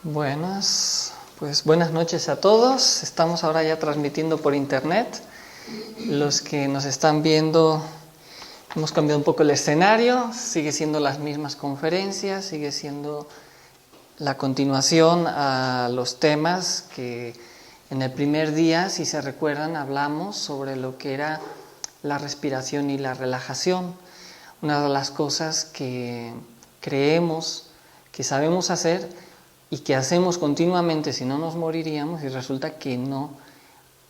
Buenas noches a todos. Estamos ahora ya transmitiendo por internet. Los que nos están viendo, hemos cambiado un poco el escenario. Sigue siendo las mismas conferencias, sigue siendo la continuación a los temas que en el primer día, si se recuerdan, hablamos sobre lo que era la respiración y la relajación. Una de las cosas que creemos que sabemos hacer y que hacemos continuamente, si no nos moriríamos, y resulta que no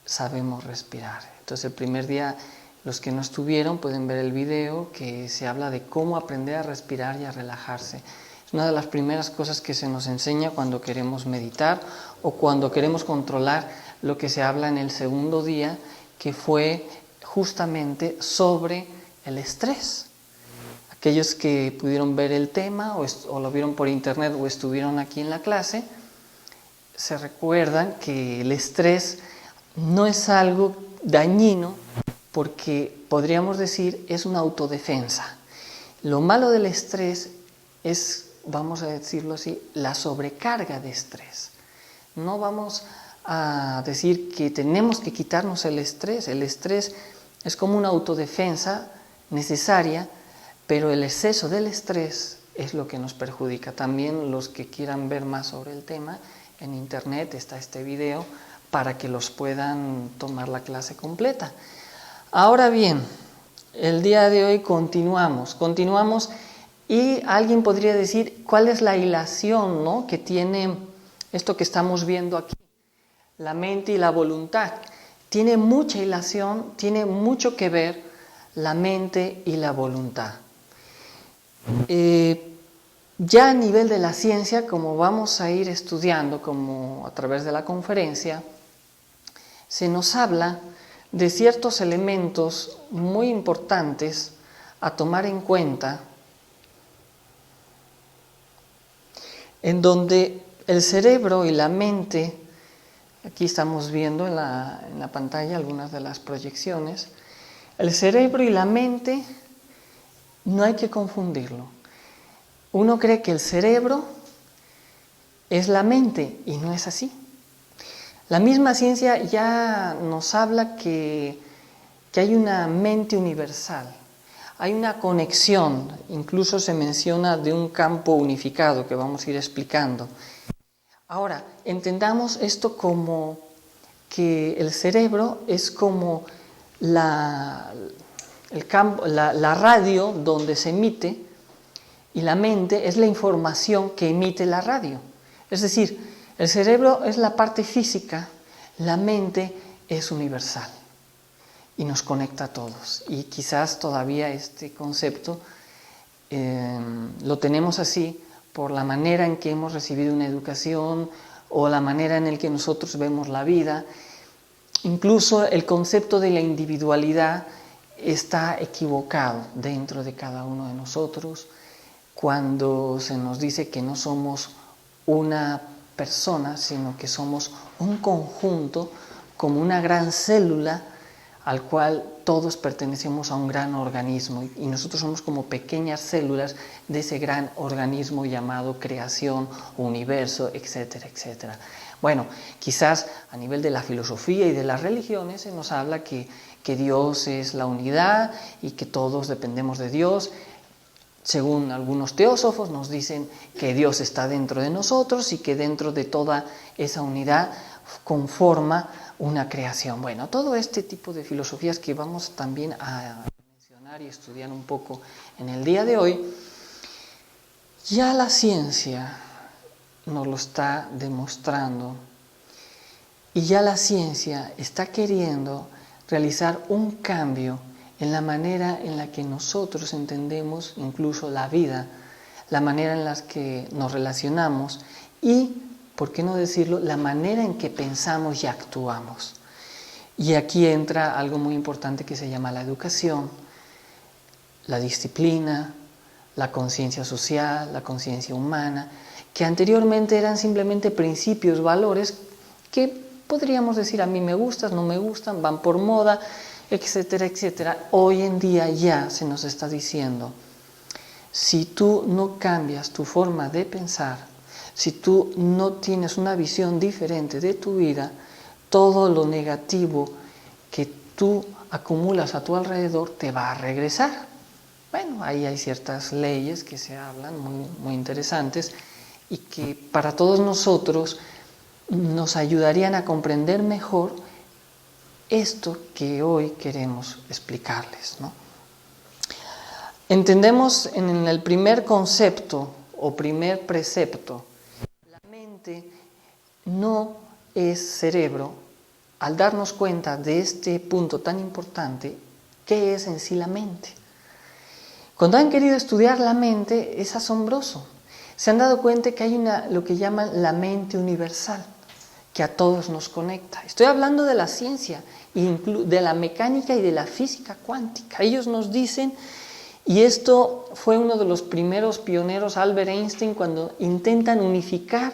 sabemos respirar. Entonces el primer día, los que no estuvieron pueden ver el video que se habla de cómo aprender a respirar y a relajarse. Es una de las primeras cosas que se nos enseña cuando queremos meditar o cuando queremos controlar lo que se habla en el segundo día, que fue justamente sobre el estrés. Aquellos que pudieron ver el tema o lo vieron por internet o estuvieron aquí en la clase, se recuerdan que el estrés no es algo dañino porque podríamos decir es una autodefensa. Lo malo del estrés es, vamos a decirlo así, la sobrecarga de estrés. No vamos a decir que tenemos que quitarnos el estrés. El estrés es como una autodefensa necesaria, pero el exceso del estrés es lo que nos perjudica. También los que quieran ver más sobre el tema, en internet está este video para que los puedan tomar la clase completa. Ahora bien, el día de hoy continuamos y alguien podría decir cuál es la hilación, ¿no?, que tiene esto que estamos viendo aquí, la mente y la voluntad. Tiene mucha hilación, tiene mucho que ver la mente y la voluntad. Ya a nivel de la ciencia, como vamos a ir estudiando como a través de la conferencia, se nos habla de ciertos elementos muy importantes a tomar en cuenta, en donde el cerebro y la mente, aquí estamos viendo en la pantalla algunas de las proyecciones, el cerebro y la mente no hay que confundirlo. Uno cree que el cerebro es la mente y no es así. La misma ciencia ya nos habla que hay una mente universal, hay una conexión, incluso se menciona de un campo unificado que vamos a ir explicando. Ahora, entendamos esto como que el cerebro es como la radio donde se emite, y la mente es la información que emite la radio. Es decir, el cerebro es la parte física, la mente es universal y nos conecta a todos. Y quizás todavía este concepto lo tenemos así por la manera en que hemos recibido una educación o la manera en la que nosotros vemos la vida. Incluso el concepto de la individualidad está equivocado dentro de cada uno de nosotros cuando se nos dice que no somos una persona, sino que somos un conjunto, como una gran célula al cual todos pertenecemos a un gran organismo y nosotros somos como pequeñas células de ese gran organismo llamado creación, universo, etcétera, etcétera. Bueno, quizás a nivel de la filosofía y de las religiones se nos habla que Dios es la unidad y que todos dependemos de Dios. Según algunos teósofos nos dicen que Dios está dentro de nosotros y que dentro de toda esa unidad conforma una creación. Bueno, todo este tipo de filosofías que vamos también a mencionar y estudiar un poco en el día de hoy, ya la ciencia nos lo está demostrando y ya la ciencia está queriendo realizar un cambio en la manera en la que nosotros entendemos incluso la vida, la manera en la que nos relacionamos y, por qué no decirlo, la manera en que pensamos y actuamos. Y aquí entra algo muy importante que se llama la educación, la disciplina, la conciencia social, la conciencia humana, que anteriormente eran simplemente principios, valores que podríamos decir a mí me gustan, no me gustan, van por moda, etcétera, etcétera. Hoy en día ya se nos está diciendo, si tú no cambias tu forma de pensar, si tú no tienes una visión diferente de tu vida, todo lo negativo que tú acumulas a tu alrededor te va a regresar. Bueno, ahí hay ciertas leyes que se hablan muy, muy interesantes y que para todos nosotros nos ayudarían a comprender mejor esto que hoy queremos explicarles, ¿no? Entendemos en el primer concepto o primer precepto, la mente no es cerebro. Al darnos cuenta de este punto tan importante, ¿qué es en sí la mente? Cuando han querido estudiar la mente es asombroso. Se han dado cuenta que hay lo que llaman la mente universal, que a todos nos conecta. Estoy hablando de la ciencia, de la mecánica y de la física cuántica. Ellos nos dicen, y esto fue uno de los primeros pioneros, Albert Einstein, cuando intentan unificar,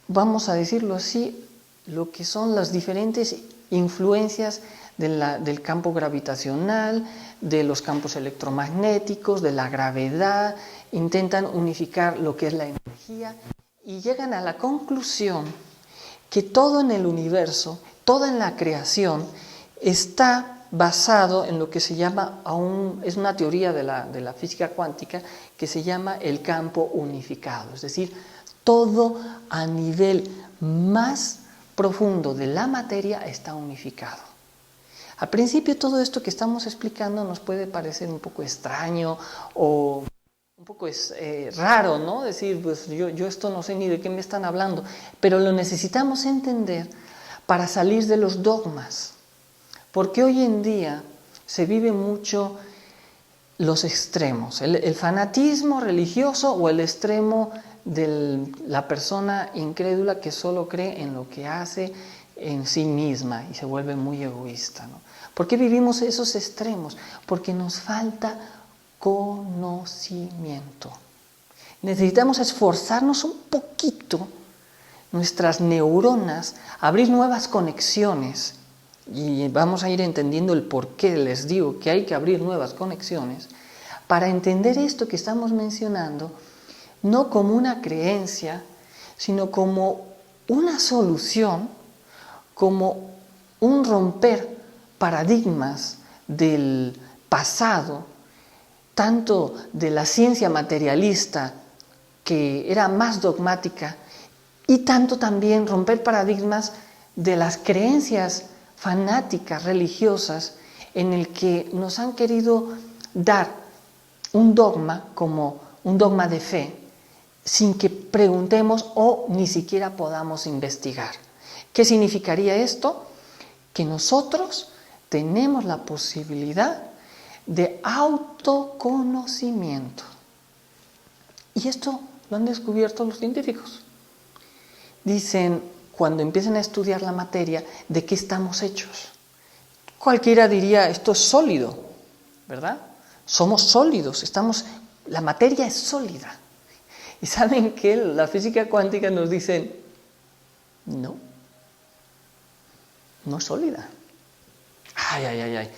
vamos a decirlo así, lo que son las diferentes influencias del campo gravitacional, de los campos electromagnéticos, de la gravedad, intentan unificar lo que es la energía y llegan a la conclusión que todo en el universo, toda en la creación, está basado en lo que se llama, es una teoría de la física cuántica que se llama el campo unificado, es decir, todo a nivel más profundo de la materia está unificado. Al principio todo esto que estamos explicando nos puede parecer un poco extraño o un poco raro, ¿no? Decir, pues yo esto no sé ni de qué me están hablando, pero lo necesitamos entender para salir de los dogmas, porque hoy en día se vive mucho los extremos, el fanatismo religioso o el extremo de la persona incrédula que solo cree en lo que hace en sí misma y se vuelve muy egoísta, ¿no? ¿Por qué vivimos esos extremos? Porque nos falta conocimiento. Necesitamos esforzarnos un poquito, nuestras neuronas, abrir nuevas conexiones, y vamos a ir entendiendo el por qué les digo que hay que abrir nuevas conexiones, para entender esto que estamos mencionando, no como una creencia, sino como una solución, como un romper paradigmas del pasado, tanto de la ciencia materialista, que era más dogmática, y tanto también romper paradigmas de las creencias fanáticas, religiosas, en el que nos han querido dar un dogma como un dogma de fe, sin que preguntemos o ni siquiera podamos investigar. ¿Qué significaría esto? Que nosotros tenemos la posibilidad de autoconocimiento. Y esto lo han descubierto los científicos. Dicen, cuando empiezan a estudiar la materia, ¿de qué estamos hechos? Cualquiera diría, esto es sólido, ¿verdad? Somos sólidos, la materia es sólida. Y saben que la física cuántica nos dice, no es sólida. Ay,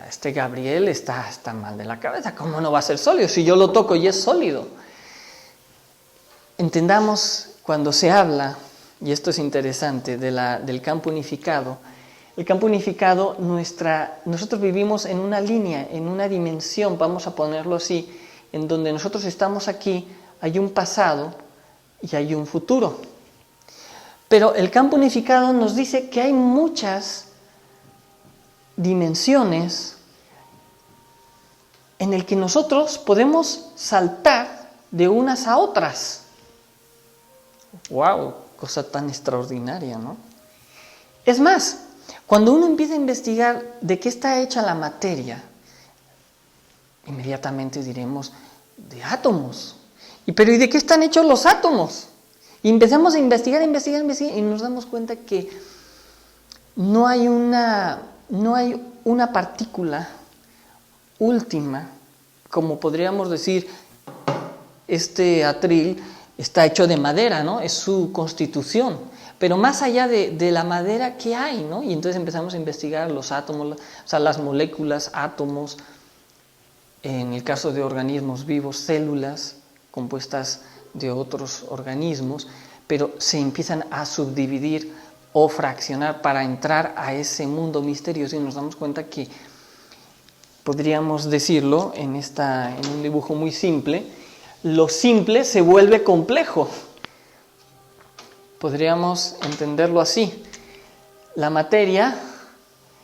este Gabriel está mal de la cabeza, ¿cómo no va a ser sólido? Si yo lo toco y es sólido. Entendamos cuando se habla, y esto es interesante, del campo unificado. El campo unificado, nosotros vivimos en una línea, en una dimensión, vamos a ponerlo así, en donde nosotros estamos aquí, hay un pasado y hay un futuro. Pero el campo unificado nos dice que hay muchas dimensiones en el que nosotros podemos saltar de unas a otras. ¡Wow! Cosa tan extraordinaria, ¿no? Es más, cuando uno empieza a investigar de qué está hecha la materia, inmediatamente diremos de átomos. ¿Pero y de qué están hechos los átomos? Y empezamos a investigar y nos damos cuenta que no hay una partícula última, como podríamos decir, este atril está hecho de madera, ¿no? Es su constitución. Pero más allá de la madera, ¿qué hay, no? Y entonces empezamos a investigar los átomos, o sea, las moléculas, átomos, en el caso de organismos vivos, células compuestas de otros organismos, pero se empiezan a subdividir o fraccionar para entrar a ese mundo misterioso y nos damos cuenta que, podríamos decirlo en un dibujo muy simple, lo simple se vuelve complejo. Podríamos entenderlo así. La materia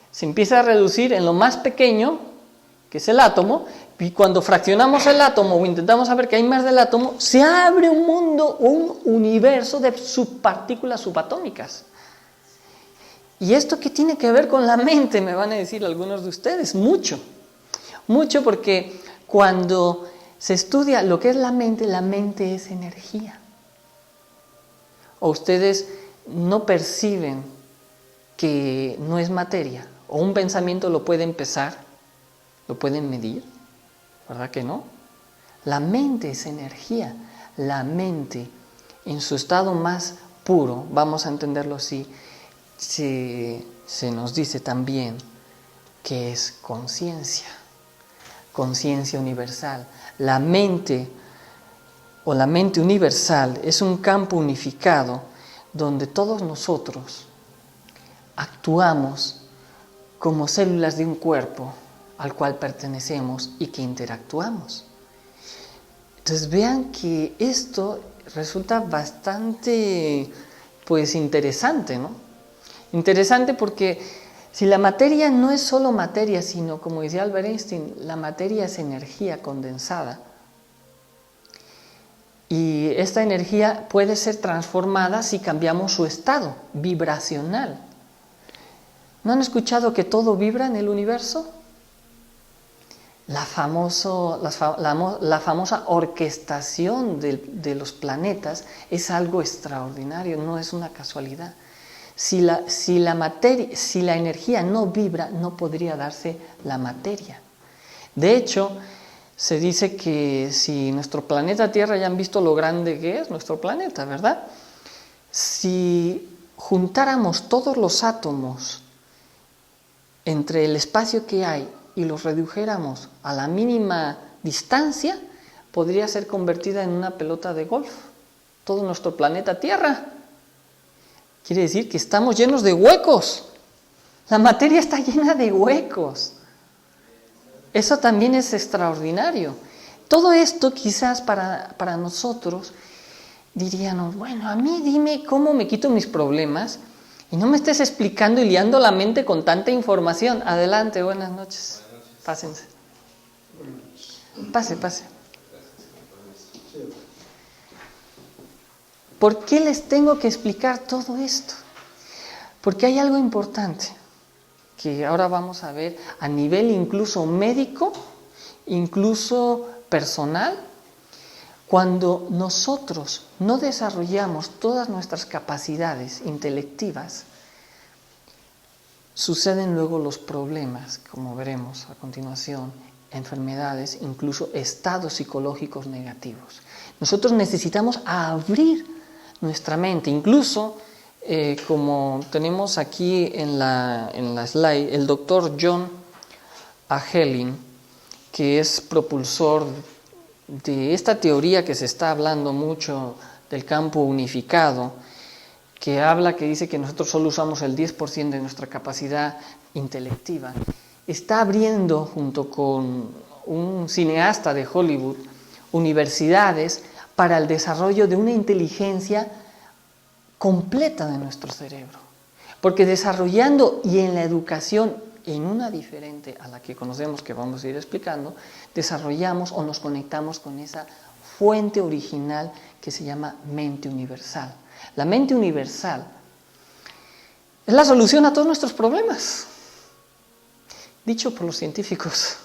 se empieza a reducir en lo más pequeño, que es el átomo, y cuando fraccionamos el átomo o intentamos saber que hay más del átomo, se abre un mundo, un universo de subpartículas subatómicas. ¿Y esto qué tiene que ver con la mente? Me van a decir algunos de ustedes. Mucho porque cuando se estudia lo que es la mente es energía. O ustedes no perciben que no es materia, o un pensamiento lo pueden pesar, lo pueden medir, ¿verdad que no? La mente es energía. La mente, en su estado más puro, vamos a entenderlo así, se nos dice también que es conciencia universal. La mente o la mente universal es un campo unificado donde todos nosotros actuamos como células de un cuerpo al cual pertenecemos y que interactuamos. Entonces vean que esto resulta bastante interesante, ¿no? Interesante porque si la materia no es solo materia, sino, como decía Albert Einstein, la materia es energía condensada. Y esta energía puede ser transformada si cambiamos su estado vibracional. ¿No han escuchado que todo vibra en el universo? La famosa orquestación de los planetas es algo extraordinario, no es una casualidad. Si la energía no vibra, no podría darse la materia. De hecho, se dice que si nuestro planeta Tierra, ya han visto lo grande que es nuestro planeta, ¿verdad? Si juntáramos todos los átomos entre el espacio que hay y los redujéramos a la mínima distancia, podría ser convertida en una pelota de golf. Todo nuestro planeta Tierra. Quiere decir que estamos llenos de huecos. La materia está llena de huecos. Eso también es extraordinario. Todo esto quizás para nosotros diríamos, bueno, a mí dime cómo me quito mis problemas y no me estés explicando y liando la mente con tanta información. Adelante, buenas noches. Pásense. Pase. ¿Por qué les tengo que explicar todo esto? Porque hay algo importante que ahora vamos a ver a nivel incluso médico, incluso personal. Cuando nosotros no desarrollamos todas nuestras capacidades intelectivas, suceden luego los problemas, como veremos a continuación, enfermedades, incluso estados psicológicos negativos. Nosotros necesitamos abrir nuestra mente, incluso como tenemos aquí en la slide, el doctor John Ahelin, que es propulsor de esta teoría que se está hablando mucho del campo unificado, que dice que nosotros solo usamos el 10% de nuestra capacidad intelectiva, está abriendo, junto con un cineasta de Hollywood, universidades para el desarrollo de una inteligencia completa de nuestro cerebro. Porque desarrollando y en la educación, en una diferente a la que conocemos, que vamos a ir explicando, desarrollamos o nos conectamos con esa fuente original que se llama mente universal. La mente universal es la solución a todos nuestros problemas. Dicho por los científicos.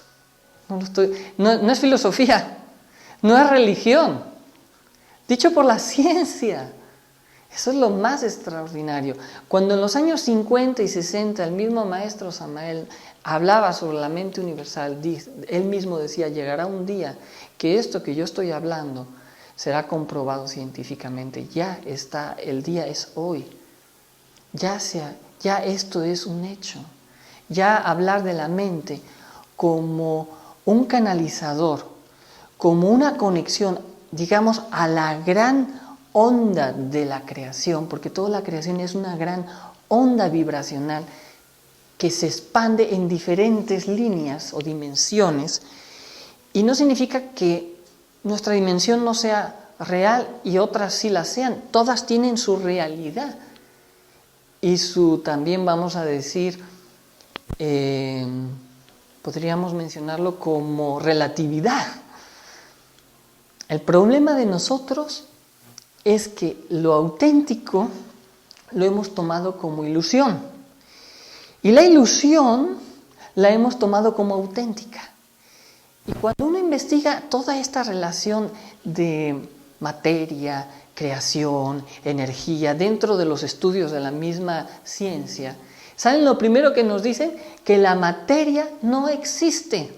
No es filosofía, no es religión. Dicho por la ciencia. Eso es lo más extraordinario. Cuando en los años 50 y 60 el mismo maestro Samael hablaba sobre la mente universal, él mismo decía, llegará un día que esto que yo estoy hablando será comprobado científicamente. Ya está, el día es hoy. Ya esto es un hecho. Ya hablar de la mente como un canalizador, como una conexión digamos, a la gran onda de la creación, porque toda la creación es una gran onda vibracional que se expande en diferentes líneas o dimensiones, y no significa que nuestra dimensión no sea real y otras sí la sean, todas tienen su realidad y su, también vamos a decir, podríamos mencionarlo como relatividad. El problema de nosotros es que lo auténtico lo hemos tomado como ilusión y la ilusión la hemos tomado como auténtica. Y cuando uno investiga toda esta relación de materia, creación, energía, dentro de los estudios de la misma ciencia, ¿saben lo primero que nos dicen? Que la materia no existe,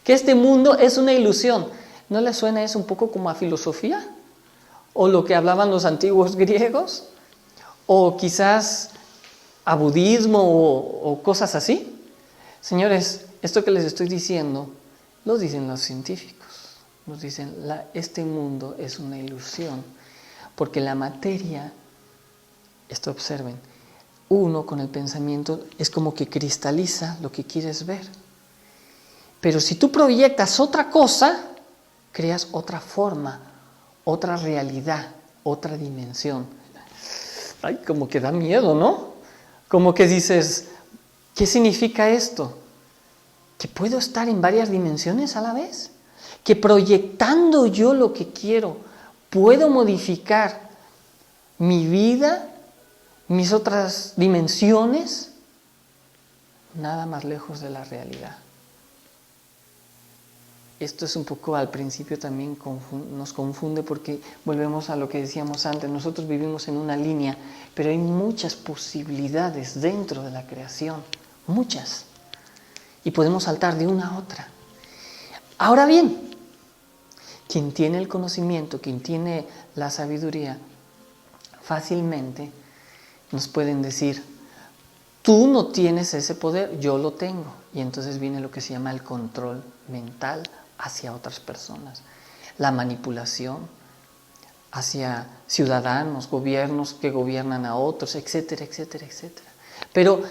que este mundo es una ilusión. ¿No les suena eso un poco como a filosofía? ¿O lo que hablaban los antiguos griegos? ¿O quizás a budismo o cosas así? Señores, esto que les estoy diciendo lo dicen los científicos. Nos dicen, este mundo es una ilusión, porque la materia, esto observen, uno con el pensamiento es como que cristaliza lo que quieres ver. Pero si tú proyectas otra cosa, creas otra forma, otra realidad, otra dimensión. Ay, como que da miedo, ¿no? Como que dices, ¿qué significa esto? ¿Que puedo estar en varias dimensiones a la vez? ¿Que proyectando yo lo que quiero, puedo modificar mi vida, mis otras dimensiones? Nada más lejos de la realidad. Esto es un poco al principio también nos confunde porque volvemos a lo que decíamos antes. Nosotros vivimos en una línea, pero hay muchas posibilidades dentro de la creación, muchas. Y podemos saltar de una a otra. Ahora bien, quien tiene el conocimiento, quien tiene la sabiduría, fácilmente nos pueden decir, tú no tienes ese poder, yo lo tengo. Y entonces viene lo que se llama el control mental hacia otras personas, la manipulación hacia ciudadanos, gobiernos que gobiernan a otros, etcétera, etcétera, etcétera. Pero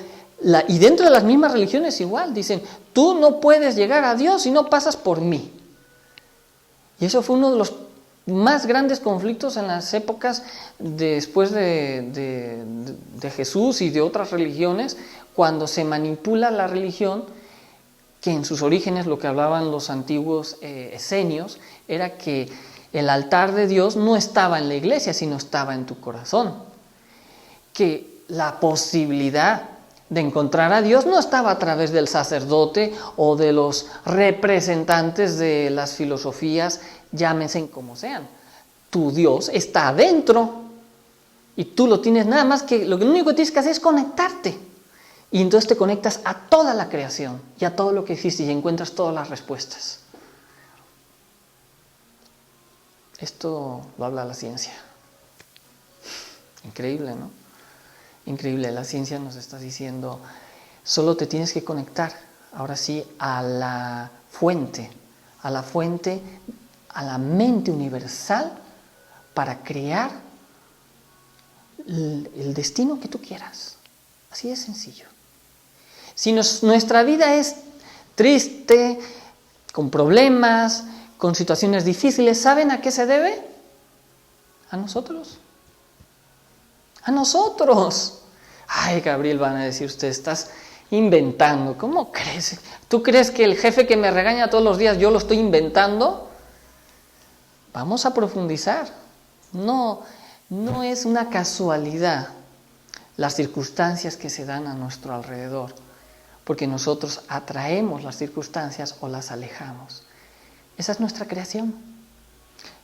y dentro de las mismas religiones igual, dicen, tú no puedes llegar a Dios si no pasas por mí. Y eso fue uno de los más grandes conflictos en las épocas después de Jesús y de otras religiones, cuando se manipula la religión, que en sus orígenes lo que hablaban los antiguos esenios era que el altar de Dios no estaba en la iglesia, sino estaba en tu corazón. Que la posibilidad de encontrar a Dios no estaba a través del sacerdote o de los representantes de las filosofías, llámense como sean. Tu Dios está adentro y tú lo tienes nada más que, lo único que tienes que hacer es conectarte. Y entonces te conectas a toda la creación y a todo lo que existe y encuentras todas las respuestas. Esto lo habla la ciencia. Increíble, ¿no? Increíble, la ciencia nos está diciendo, solo te tienes que conectar, ahora sí, a la fuente, a la mente universal para crear el destino que tú quieras. Así de sencillo. Si nuestra vida es triste, con problemas, con situaciones difíciles, ¿saben a qué se debe? A nosotros. A nosotros. Ay, Gabriel, van a decir ustedes, estás inventando. ¿Cómo crees? ¿Tú crees que el jefe que me regaña todos los días yo lo estoy inventando? Vamos a profundizar. No es una casualidad las circunstancias que se dan a nuestro alrededor, porque nosotros atraemos las circunstancias o las alejamos. Esa es nuestra creación.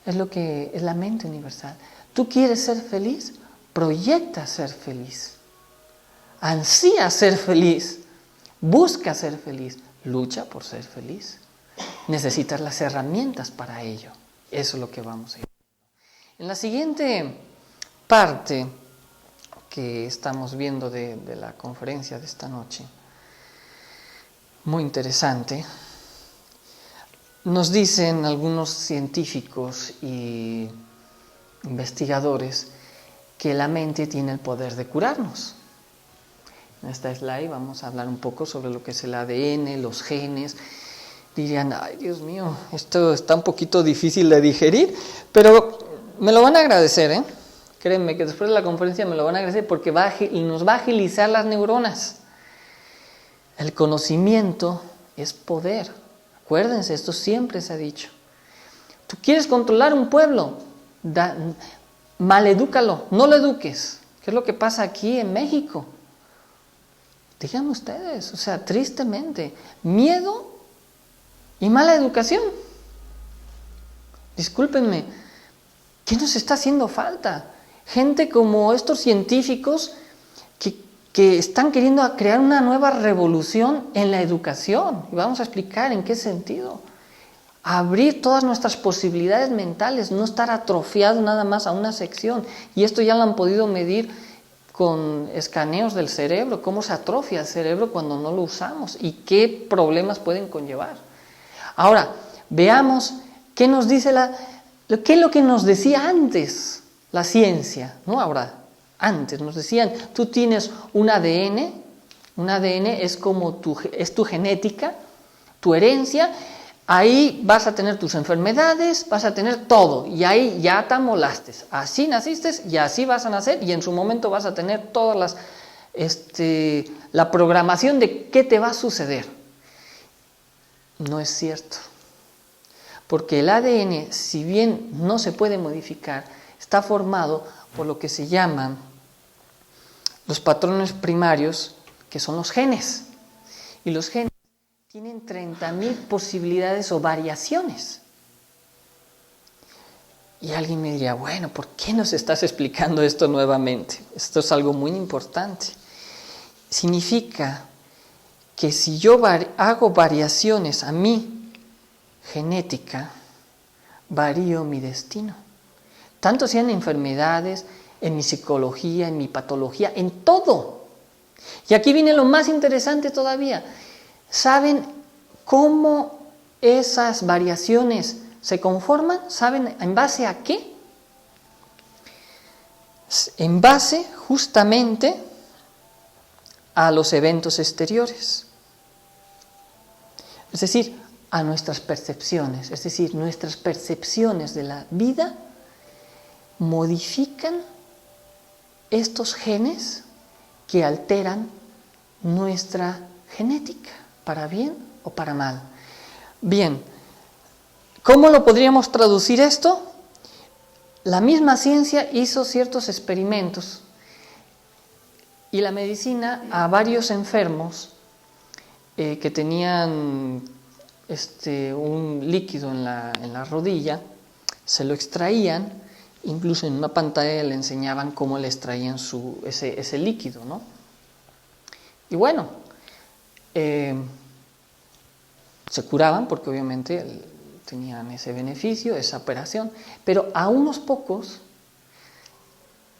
Es lo que es la mente universal. ¿Tú quieres ser feliz? Proyecta ser feliz. Ansía ser feliz. Busca ser feliz. Lucha por ser feliz. Necesitas las herramientas para ello. Eso es lo que vamos a ir. En la siguiente parte que estamos viendo de la conferencia de esta noche, muy interesante, Nos dicen algunos científicos y investigadores que la mente tiene el poder de curarnos. En esta slide vamos a hablar un poco sobre lo que es el ADN, los genes. Dirían, ay Dios mío, esto está un poquito difícil de digerir, pero me lo van a agradecer, ¿eh? Créanme que después de la conferencia me lo van a agradecer porque nos va a agilizar las neuronas. El conocimiento es poder. Acuérdense, esto siempre se ha dicho. Tú quieres controlar un pueblo, maledúcalo, no lo eduques. ¿Qué es lo que pasa aquí en México? Díganme ustedes, o sea, tristemente, miedo y mala educación. Discúlpenme, ¿qué nos está haciendo falta? Gente como estos científicos que están queriendo crear una nueva revolución en la educación. Y vamos a explicar en qué sentido. Abrir todas nuestras posibilidades mentales, no estar atrofiado nada más a una sección. Y esto ya lo han podido medir con escaneos del cerebro, cómo se atrofia el cerebro cuando no lo usamos y qué problemas pueden conllevar. Ahora, veamos qué nos dice qué es lo que nos decía antes la ciencia, no ahora. Antes nos decían, tú tienes un ADN es como es tu genética, tu herencia, ahí vas a tener tus enfermedades, vas a tener todo, y ahí ya te amolaste. Así naciste y así vas a nacer, y en su momento vas a tener todas la programación de qué te va a suceder. No es cierto. Porque el ADN, si bien no se puede modificar, está formado por lo que se llaman los patrones primarios, que son los genes. Y los genes tienen 30.000 posibilidades o variaciones. Y alguien me diría, bueno, ¿por qué nos estás explicando esto nuevamente? Esto es algo muy importante. Significa que si yo hago variaciones a mi genética, varío mi destino. Tanto sean enfermedades, en mi psicología, en mi patología, en todo. Y aquí viene lo más interesante todavía. ¿Saben cómo esas variaciones se conforman? ¿Saben en base a qué? En base justamente a los eventos exteriores. Es decir, a nuestras percepciones. Es decir, nuestras percepciones de la vida modifican estos genes que alteran nuestra genética, para bien o para mal. Bien, ¿cómo lo podríamos traducir esto? La misma ciencia hizo ciertos experimentos y la medicina a varios enfermos que tenían un líquido en la rodilla, se lo extraían. Incluso en una pantalla le enseñaban cómo le extraían ese líquido, ¿no? Y bueno, se curaban porque obviamente tenían ese beneficio, esa operación, pero a unos pocos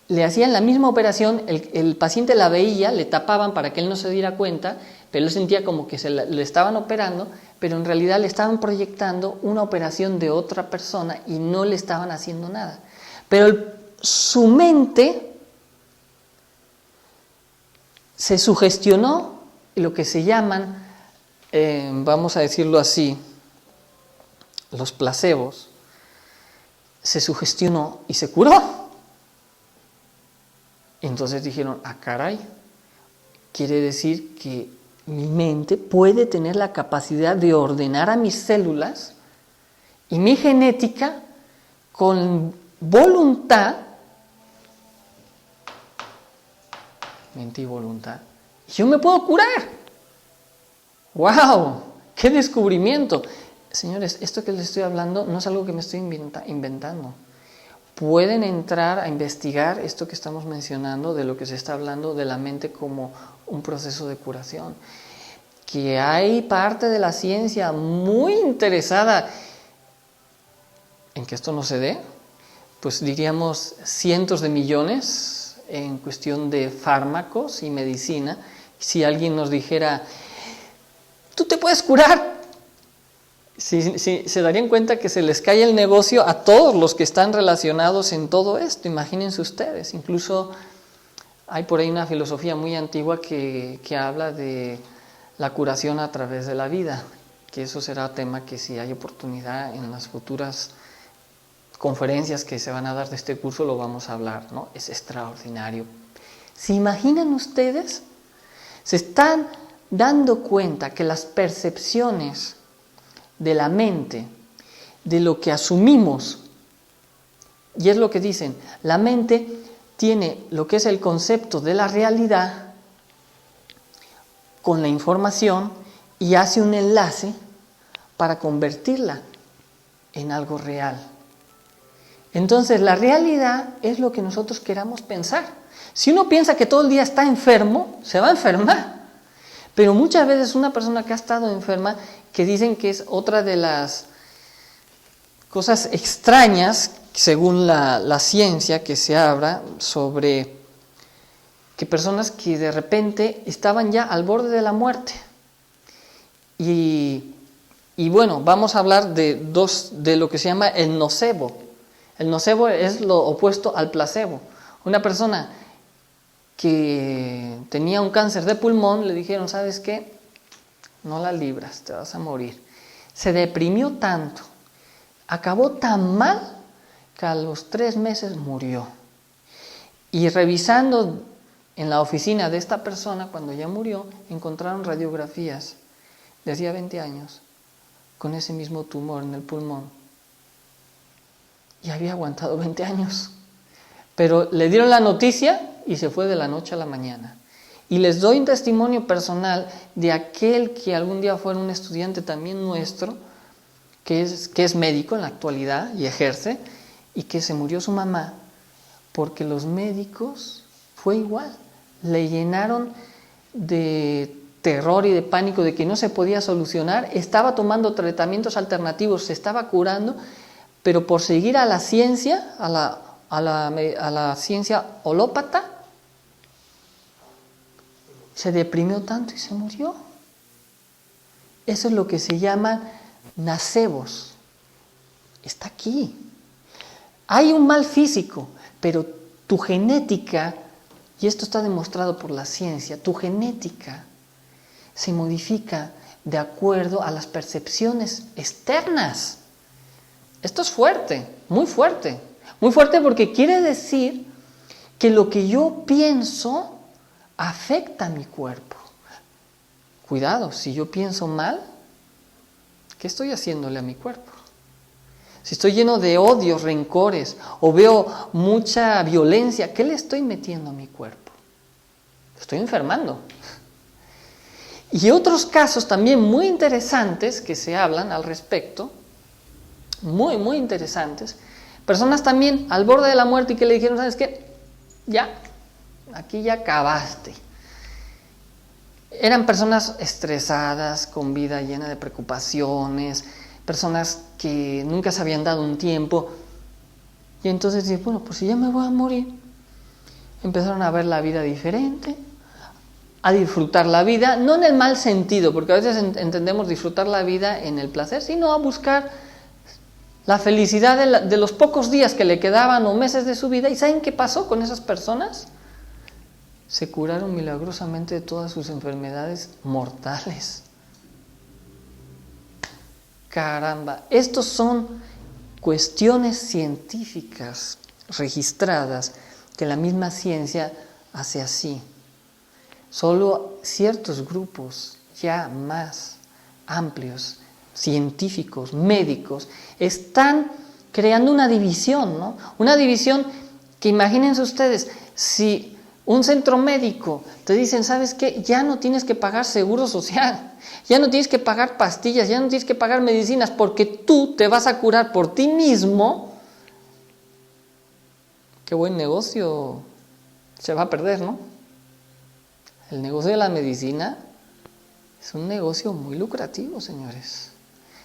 le hacían la misma operación, el paciente la veía, le tapaban para que él no se diera cuenta, pero él sentía como que le estaban operando, pero en realidad le estaban proyectando una operación de otra persona y no le estaban haciendo nada. Pero su mente se sugestionó, lo que se llaman, vamos a decirlo así, los placebos, se sugestionó y se curó. Entonces dijeron, caray, quiere decir que mi mente puede tener la capacidad de ordenar a mis células y mi genética con voluntad, mente y voluntad, y yo me puedo curar. ¡Wow! ¡Qué descubrimiento! Señores, esto que les estoy hablando no es algo que me estoy inventando. Pueden entrar a investigar esto que estamos mencionando, de lo que se está hablando de la mente como un proceso de curación. Que hay parte de la ciencia muy interesada en que esto no se dé, pues diríamos cientos de millones en cuestión de fármacos y medicina. Si alguien nos dijera, tú te puedes curar, Si se darían cuenta que se les cae el negocio a todos los que están relacionados en todo esto, imagínense ustedes. Incluso hay por ahí una filosofía muy antigua que habla de la curación a través de la vida, que eso será tema que si hay oportunidad en las futuras conferencias que se van a dar de este curso lo vamos a hablar, ¿no? Es extraordinario. ¿Se imaginan ustedes? Se están dando cuenta que las percepciones de la mente, de lo que asumimos, y es lo que dicen, la mente tiene lo que es el concepto de la realidad con la información y hace un enlace para convertirla en algo real. Entonces la realidad es lo que nosotros queramos pensar. Si uno piensa que todo el día está enfermo, se va a enfermar. Pero muchas veces una persona que ha estado enferma, que dicen que es otra de las cosas extrañas, según la ciencia que se habla, sobre que personas que de repente estaban ya al borde de la muerte. Y bueno, vamos a hablar de lo que se llama el nocebo. El nocebo es lo opuesto al placebo. Una persona que tenía un cáncer de pulmón, le dijeron, ¿sabes qué? No la libras, te vas a morir. Se deprimió tanto, acabó tan mal, que a los 3 meses murió. Y revisando en la oficina de esta persona, cuando ya murió, encontraron radiografías de hacía 20 años, con ese mismo tumor en el pulmón. Y había aguantado 20 años. Pero le dieron la noticia y se fue de la noche a la mañana. Y les doy un testimonio personal de aquel que algún día fue un estudiante también nuestro, que es médico en la actualidad y ejerce, y que se murió su mamá, porque los médicos fue igual. Le llenaron de terror y de pánico de que no se podía solucionar, estaba tomando tratamientos alternativos, se estaba curando, pero por seguir a la ciencia, a la ciencia holópata, se deprimió tanto y se murió. Eso es lo que se llaman nacebos. Está aquí. Hay un mal físico, pero tu genética, y esto está demostrado por la ciencia, tu genética se modifica de acuerdo a las percepciones externas. Esto es fuerte, muy fuerte. Muy fuerte porque quiere decir que lo que yo pienso afecta a mi cuerpo. Cuidado, si yo pienso mal, ¿qué estoy haciéndole a mi cuerpo? Si estoy lleno de odios, rencores, o veo mucha violencia, ¿qué le estoy metiendo a mi cuerpo? Estoy enfermando. Y otros casos también muy interesantes que se hablan al respecto, muy, muy interesantes. Personas también al borde de la muerte y que le dijeron, ¿sabes qué? Ya, aquí ya acabaste. Eran personas estresadas, con vida llena de preocupaciones, personas que nunca se habían dado un tiempo. Y entonces dicen, bueno, pues si ya me voy a morir. Empezaron a ver la vida diferente, a disfrutar la vida, no en el mal sentido, porque a veces entendemos disfrutar la vida en el placer, sino a buscar la felicidad de los pocos días que le quedaban o meses de su vida. ¿Y saben qué pasó con esas personas? Se curaron milagrosamente de todas sus enfermedades mortales. Caramba, estos son cuestiones científicas registradas que la misma ciencia hace así. Solo ciertos grupos ya más amplios, científicos, médicos, están creando una división, ¿no? Una división que imagínense ustedes, si un centro médico te dicen, ¿sabes qué? Ya no tienes que pagar seguro social, ya no tienes que pagar pastillas, ya no tienes que pagar medicinas, porque tú te vas a curar por ti mismo. Qué buen negocio se va a perder, ¿no? El negocio de la medicina es un negocio muy lucrativo, señores.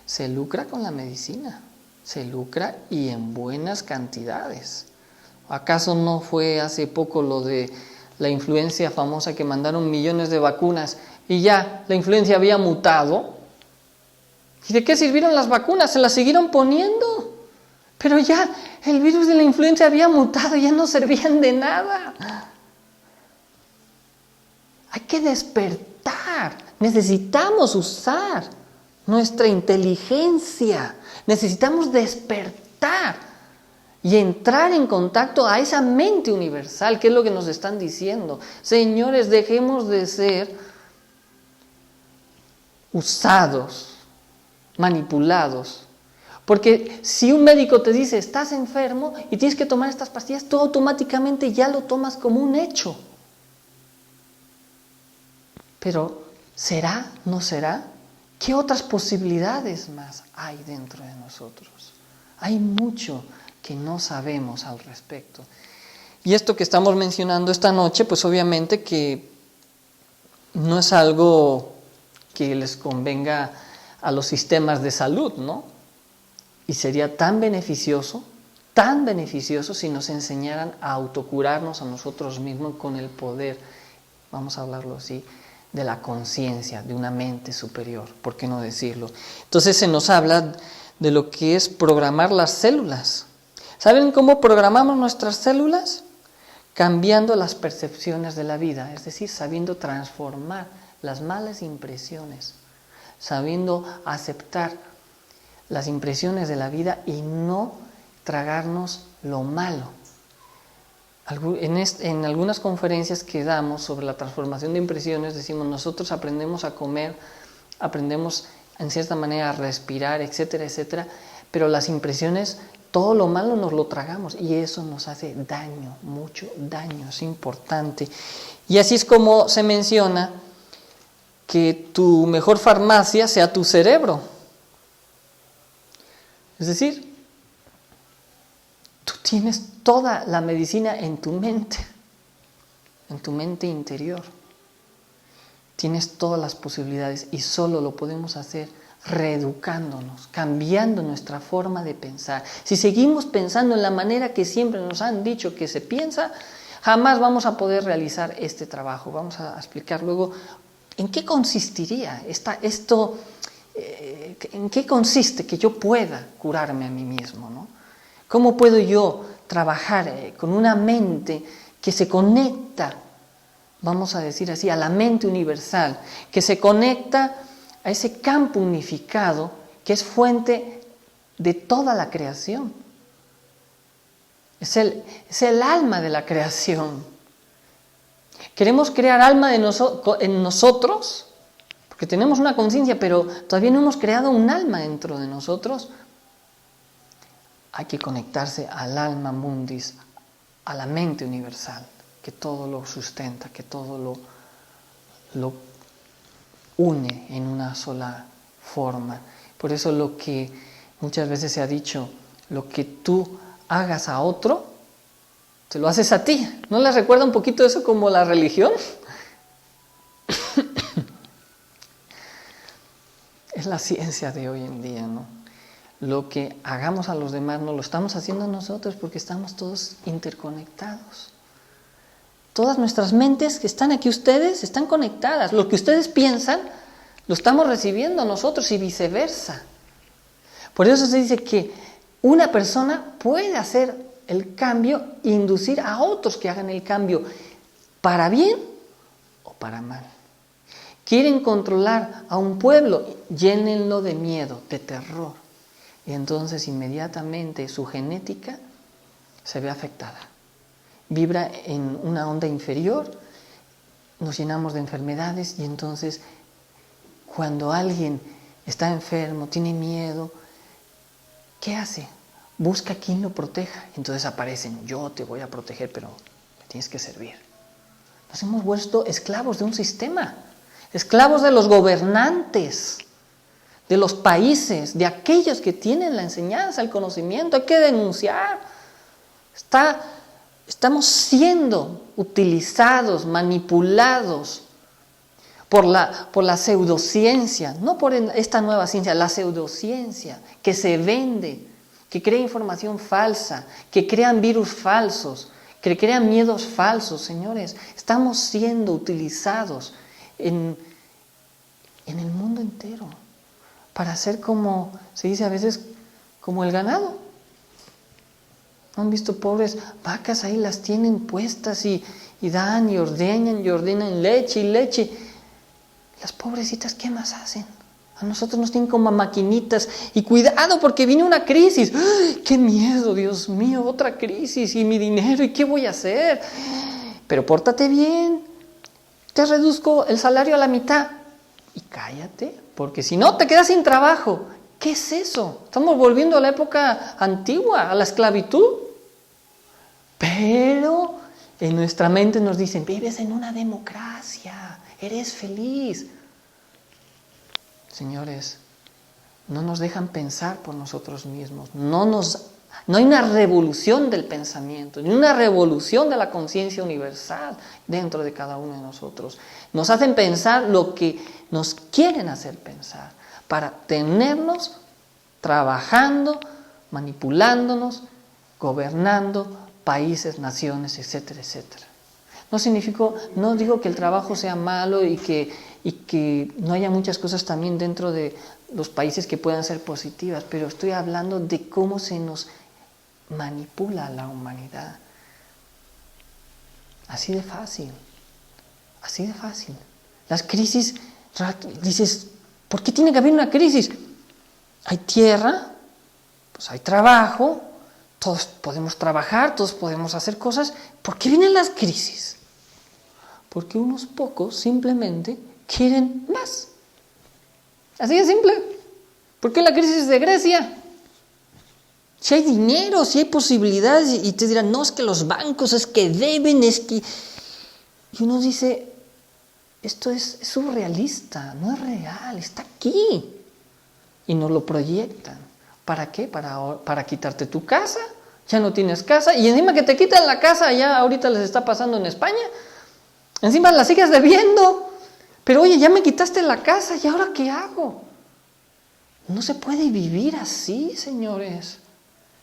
Se lucra con la medicina, se lucra y en buenas cantidades. ¿Acaso no fue hace poco lo de la influencia famosa que mandaron millones de vacunas y ya la influencia había mutado? ¿Y de qué sirvieron las vacunas? Se las siguieron poniendo. Pero ya el virus de la influenza había mutado, ya no servían de nada. Hay que despertar. Necesitamos usar nuestra inteligencia. Necesitamos despertar y entrar en contacto a esa mente universal, que es lo que nos están diciendo. Señores, dejemos de ser usados, manipulados. Porque si un médico te dice, estás enfermo y tienes que tomar estas pastillas, tú automáticamente ya lo tomas como un hecho. Pero, ¿será? ¿No será? ¿Qué otras posibilidades más hay dentro de nosotros? Hay mucho que no sabemos al respecto. Y esto que estamos mencionando esta noche, pues obviamente que no es algo que les convenga a los sistemas de salud, ¿no? Y sería tan beneficioso si nos enseñaran a autocurarnos a nosotros mismos con el poder, vamos a hablarlo así, de la conciencia, de una mente superior, ¿por qué no decirlo? Entonces se nos habla de lo que es programar las células. ¿Saben cómo programamos nuestras células? Cambiando las percepciones de la vida, es decir, sabiendo transformar las malas impresiones, sabiendo aceptar las impresiones de la vida y no tragarnos lo malo. En algunas conferencias que damos sobre la transformación de impresiones decimos, nosotros aprendemos a comer, aprendemos en cierta manera a respirar, etcétera, etcétera, pero las impresiones, todo lo malo nos lo tragamos y eso nos hace daño, mucho daño, es importante. Y así es como se menciona que tu mejor farmacia sea tu cerebro. Es decir, tú tienes toda la medicina en tu mente interior. Tienes todas las posibilidades y solo lo podemos hacer reeducándonos, cambiando nuestra forma de pensar. Si seguimos pensando en la manera que siempre nos han dicho que se piensa, jamás vamos a poder realizar este trabajo. Vamos a explicar luego en qué consistiría esto. ¿En qué consiste que yo pueda curarme a mí mismo, ¿no? ¿Cómo puedo yo trabajar con una mente que se conecta, vamos a decir así, a la mente universal, que se conecta a ese campo unificado que es fuente de toda la creación? Es el alma de la creación. Queremos crear alma en nosotros, porque tenemos una conciencia, pero todavía no hemos creado un alma dentro de nosotros. Hay que conectarse al alma mundis, a la mente universal, que todo lo sustenta, que todo lo une en una sola forma. Por eso lo que muchas veces se ha dicho, lo que tú hagas a otro, te lo haces a ti. ¿No les recuerda un poquito eso como la religión? Es la ciencia de hoy en día, ¿no? Lo que hagamos a los demás no lo estamos haciendo nosotros porque estamos todos interconectados. Todas nuestras mentes que están aquí ustedes están conectadas. Lo que ustedes piensan lo estamos recibiendo nosotros y viceversa. Por eso se dice que una persona puede hacer el cambio e inducir a otros que hagan el cambio para bien o para mal. Quieren controlar a un pueblo, llénenlo de miedo, de terror. Y entonces inmediatamente su genética se ve afectada. Vibra en una onda inferior, nos llenamos de enfermedades y entonces cuando alguien está enfermo, tiene miedo, ¿qué hace? Busca quien lo proteja. Entonces aparecen, yo te voy a proteger, pero me tienes que servir. Nos hemos vuelto esclavos de un sistema, esclavos de los gobernantes, de los países, de aquellos que tienen la enseñanza, el conocimiento. Hay que denunciar. Estamos siendo utilizados, manipulados por la pseudociencia, no por esta nueva ciencia, la pseudociencia que se vende, que crea información falsa, que crean virus falsos, que crean miedos falsos. Señores, estamos siendo utilizados en el mundo entero. para ser como, se dice a veces, como el ganado. ¿No han visto pobres vacas? Ahí las tienen puestas y dan y ordenan leche y leche. Las pobrecitas, ¿qué más hacen? A nosotros nos tienen como maquinitas. Y cuidado porque viene una crisis. ¡Ay, qué miedo, Dios mío! Otra crisis y mi dinero. ¿Y qué voy a hacer? Pero pórtate bien. Te reduzco el salario a la mitad. Y cállate, porque si no te quedas sin trabajo. ¿Qué es eso? Estamos volviendo a la época antigua, a la esclavitud. Pero en nuestra mente nos dicen, vives en una democracia, eres feliz. Señores, no nos dejan pensar por nosotros mismos. No hay una revolución del pensamiento, ni una revolución de la conciencia universal dentro de cada uno de nosotros. Nos hacen pensar lo que nos quieren hacer pensar, para tenernos trabajando, manipulándonos, gobernando países, naciones, etcétera, etcétera. No digo que el trabajo sea malo y que no haya muchas cosas también dentro de los países que puedan ser positivas, pero estoy hablando de cómo se nos manipula a la humanidad. Así de fácil. Así de fácil. Las crisis, dices, ¿por qué tiene que haber una crisis? Hay tierra, pues hay trabajo, todos podemos trabajar, todos podemos hacer cosas. ¿Por qué vienen las crisis? Porque unos pocos simplemente quieren más. Así de simple. ¿Por qué la crisis de Grecia? Si hay dinero, si hay posibilidades, y te dirán, no, es que los bancos, es que deben, es que... Y uno dice, esto es surrealista, no es real, está aquí. Y nos lo proyectan. ¿Para qué? Para quitarte tu casa, ya no tienes casa, y encima que te quitan la casa, ya ahorita les está pasando en España, encima la sigues debiendo, pero oye, ya me quitaste la casa, ¿y ahora qué hago? No se puede vivir así, señores.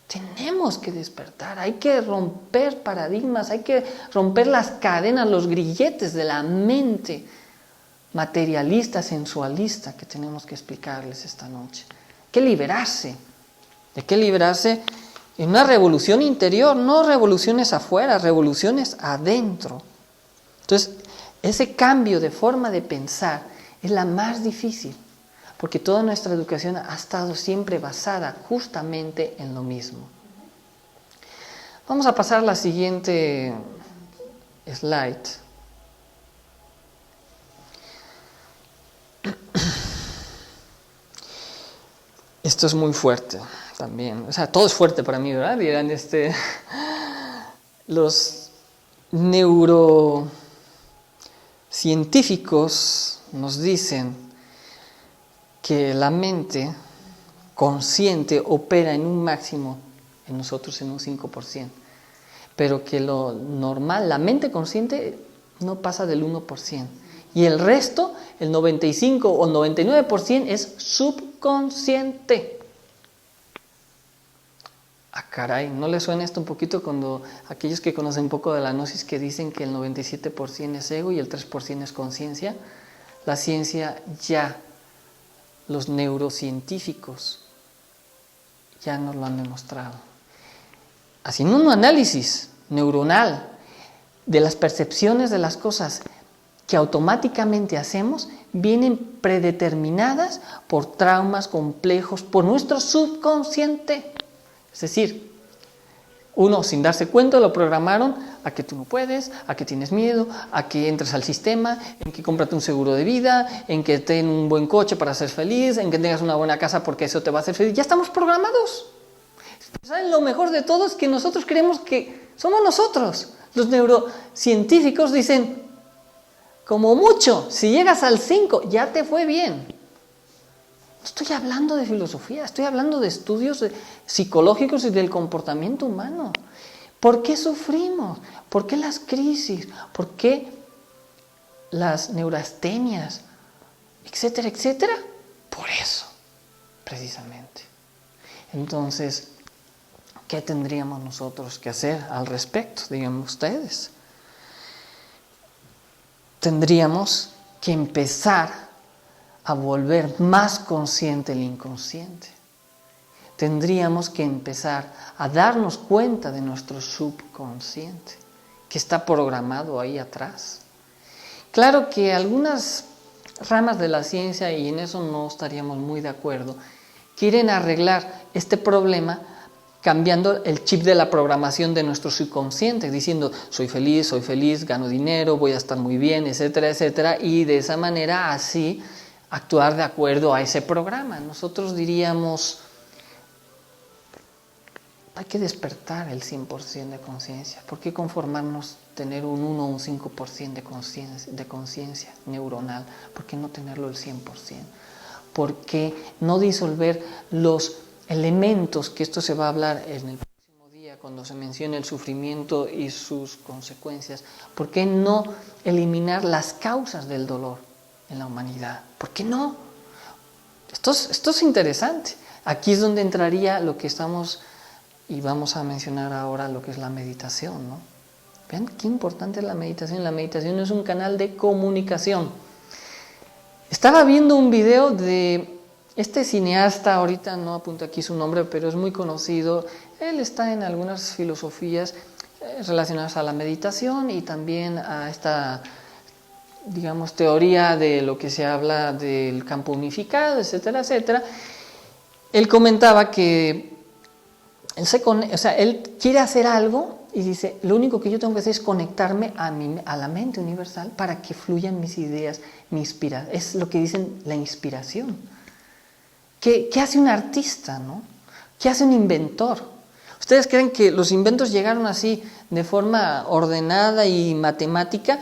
Tenemos que despertar, hay que romper paradigmas, hay que romper las cadenas, los grilletes de la mente materialista, sensualista que tenemos que explicarles esta noche. Hay que liberarse. ¿De qué liberarse? En una revolución interior, no revoluciones afuera, revoluciones adentro. Entonces, ese cambio de forma de pensar es la más difícil, porque toda nuestra educación ha estado siempre basada justamente en lo mismo. Vamos a pasar a la siguiente slide. Esto es muy fuerte también, o sea, todo es fuerte para mí, ¿verdad? Dirán, los neurocientíficos nos dicen que la mente consciente opera en un máximo, en nosotros en un 5%, pero que lo normal, la mente consciente no pasa del 1%, y el resto, el 95 o 99% es subconsciente. Ah, caray, ¿no les suena esto un poquito cuando aquellos que conocen un poco de la gnosis que dicen que el 97% es ego y el 3% es conciencia? La ciencia ya, los neurocientíficos ya nos lo han demostrado. Haciendo un análisis neuronal de las percepciones de las cosas que automáticamente hacemos, vienen predeterminadas por traumas complejos, por nuestro subconsciente. Es decir, uno sin darse cuenta lo programaron a que tú no puedes, a que tienes miedo, a que entres al sistema, en que cómprate un seguro de vida, en que ten un buen coche para ser feliz, en que tengas una buena casa porque eso te va a hacer feliz. Ya estamos programados. ¿Saben? Lo mejor de todo es que nosotros creemos que somos nosotros. Los neurocientíficos dicen, como mucho, si llegas al 5, ya te fue bien. No estoy hablando de filosofía, estoy hablando de estudios psicológicos y del comportamiento humano. ¿Por qué sufrimos? ¿Por qué las crisis? ¿Por qué las neurastenias? Etcétera, etcétera. Por eso, precisamente. Entonces, ¿qué tendríamos nosotros que hacer al respecto? Díganme ustedes. Tendríamos que empezar a volver más consciente el inconsciente. Tendríamos que empezar a darnos cuenta de nuestro subconsciente, que está programado ahí atrás. Claro que algunas ramas de la ciencia, y en eso no estaríamos muy de acuerdo, quieren arreglar este problema cambiando el chip de la programación de nuestro subconsciente, diciendo soy feliz, gano dinero, voy a estar muy bien, etcétera, etcétera, y de esa manera así actuar de acuerdo a ese programa. Nosotros diríamos, hay que despertar el 100% de conciencia. ¿Por qué conformarnos tener un 1 o un 5% de conciencia neuronal? ¿Por qué no tenerlo el 100%? ¿Por qué no disolver los elementos, que esto se va a hablar en el próximo día cuando se mencione el sufrimiento y sus consecuencias? ¿Por qué no eliminar las causas del dolor en la humanidad? ¿Por qué no? Esto es interesante. Aquí es donde entraría lo que estamos y vamos a mencionar ahora, lo que es la meditación, ¿no? Vean qué importante es la meditación. La meditación es un canal de comunicación. Estaba viendo un video de este cineasta, ahorita no apunto aquí su nombre, pero es muy conocido. Él está en algunas filosofías relacionadas a la meditación y también a esta, digamos, teoría de lo que se habla del campo unificado, etcétera, etcétera. Él comentaba que él quiere hacer algo y dice, lo único que yo tengo que hacer es conectarme a la mente universal para que fluyan mis ideas, mi inspiración. Es lo que dicen la inspiración. ¿Qué hace un artista, no? ¿Qué hace un inventor? ¿Ustedes creen que los inventos llegaron así de forma ordenada y matemática?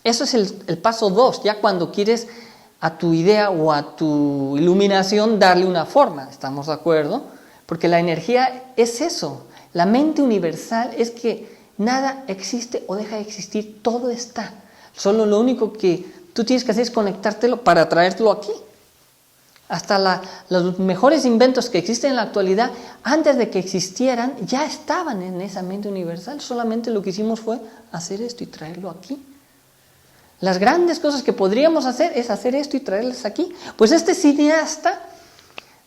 Eso es el paso 2, ya cuando quieres a tu idea o a tu iluminación darle una forma, ¿estamos de acuerdo? Porque la energía es eso, la mente universal es que nada existe o deja de existir, todo está. Solo lo único que tú tienes que hacer es conectártelo para traértelo aquí. Hasta los mejores inventos que existen en la actualidad, antes de que existieran, ya estaban en esa mente universal. Solamente lo que hicimos fue hacer esto y traerlo aquí. Las grandes cosas que podríamos hacer es hacer esto y traerlas aquí. Pues este cineasta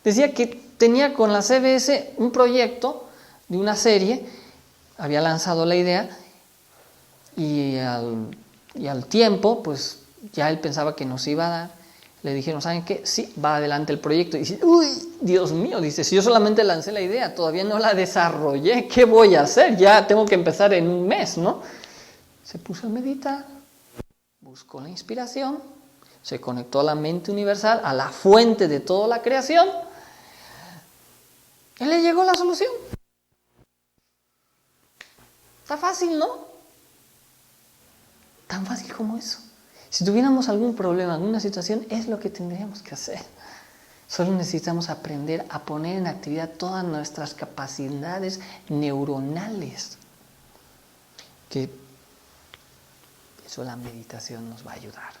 decía que tenía con la CBS un proyecto de una serie, había lanzado la idea y al tiempo, pues ya él pensaba que nos iba a dar. Le dijeron, ¿saben qué? Sí, va adelante el proyecto. Y dice, uy, Dios mío, dice, si yo solamente lancé la idea, todavía no la desarrollé, ¿qué voy a hacer? Ya tengo que empezar en un mes, ¿no? Se puso a meditar, buscó la inspiración, se conectó a la mente universal, a la fuente de toda la creación, y le llegó la solución. Está fácil, ¿no? Tan fácil como eso. Si tuviéramos algún problema, alguna situación, es lo que tendríamos que hacer. Solo necesitamos aprender a poner en actividad todas nuestras capacidades neuronales. Que eso la meditación nos va a ayudar.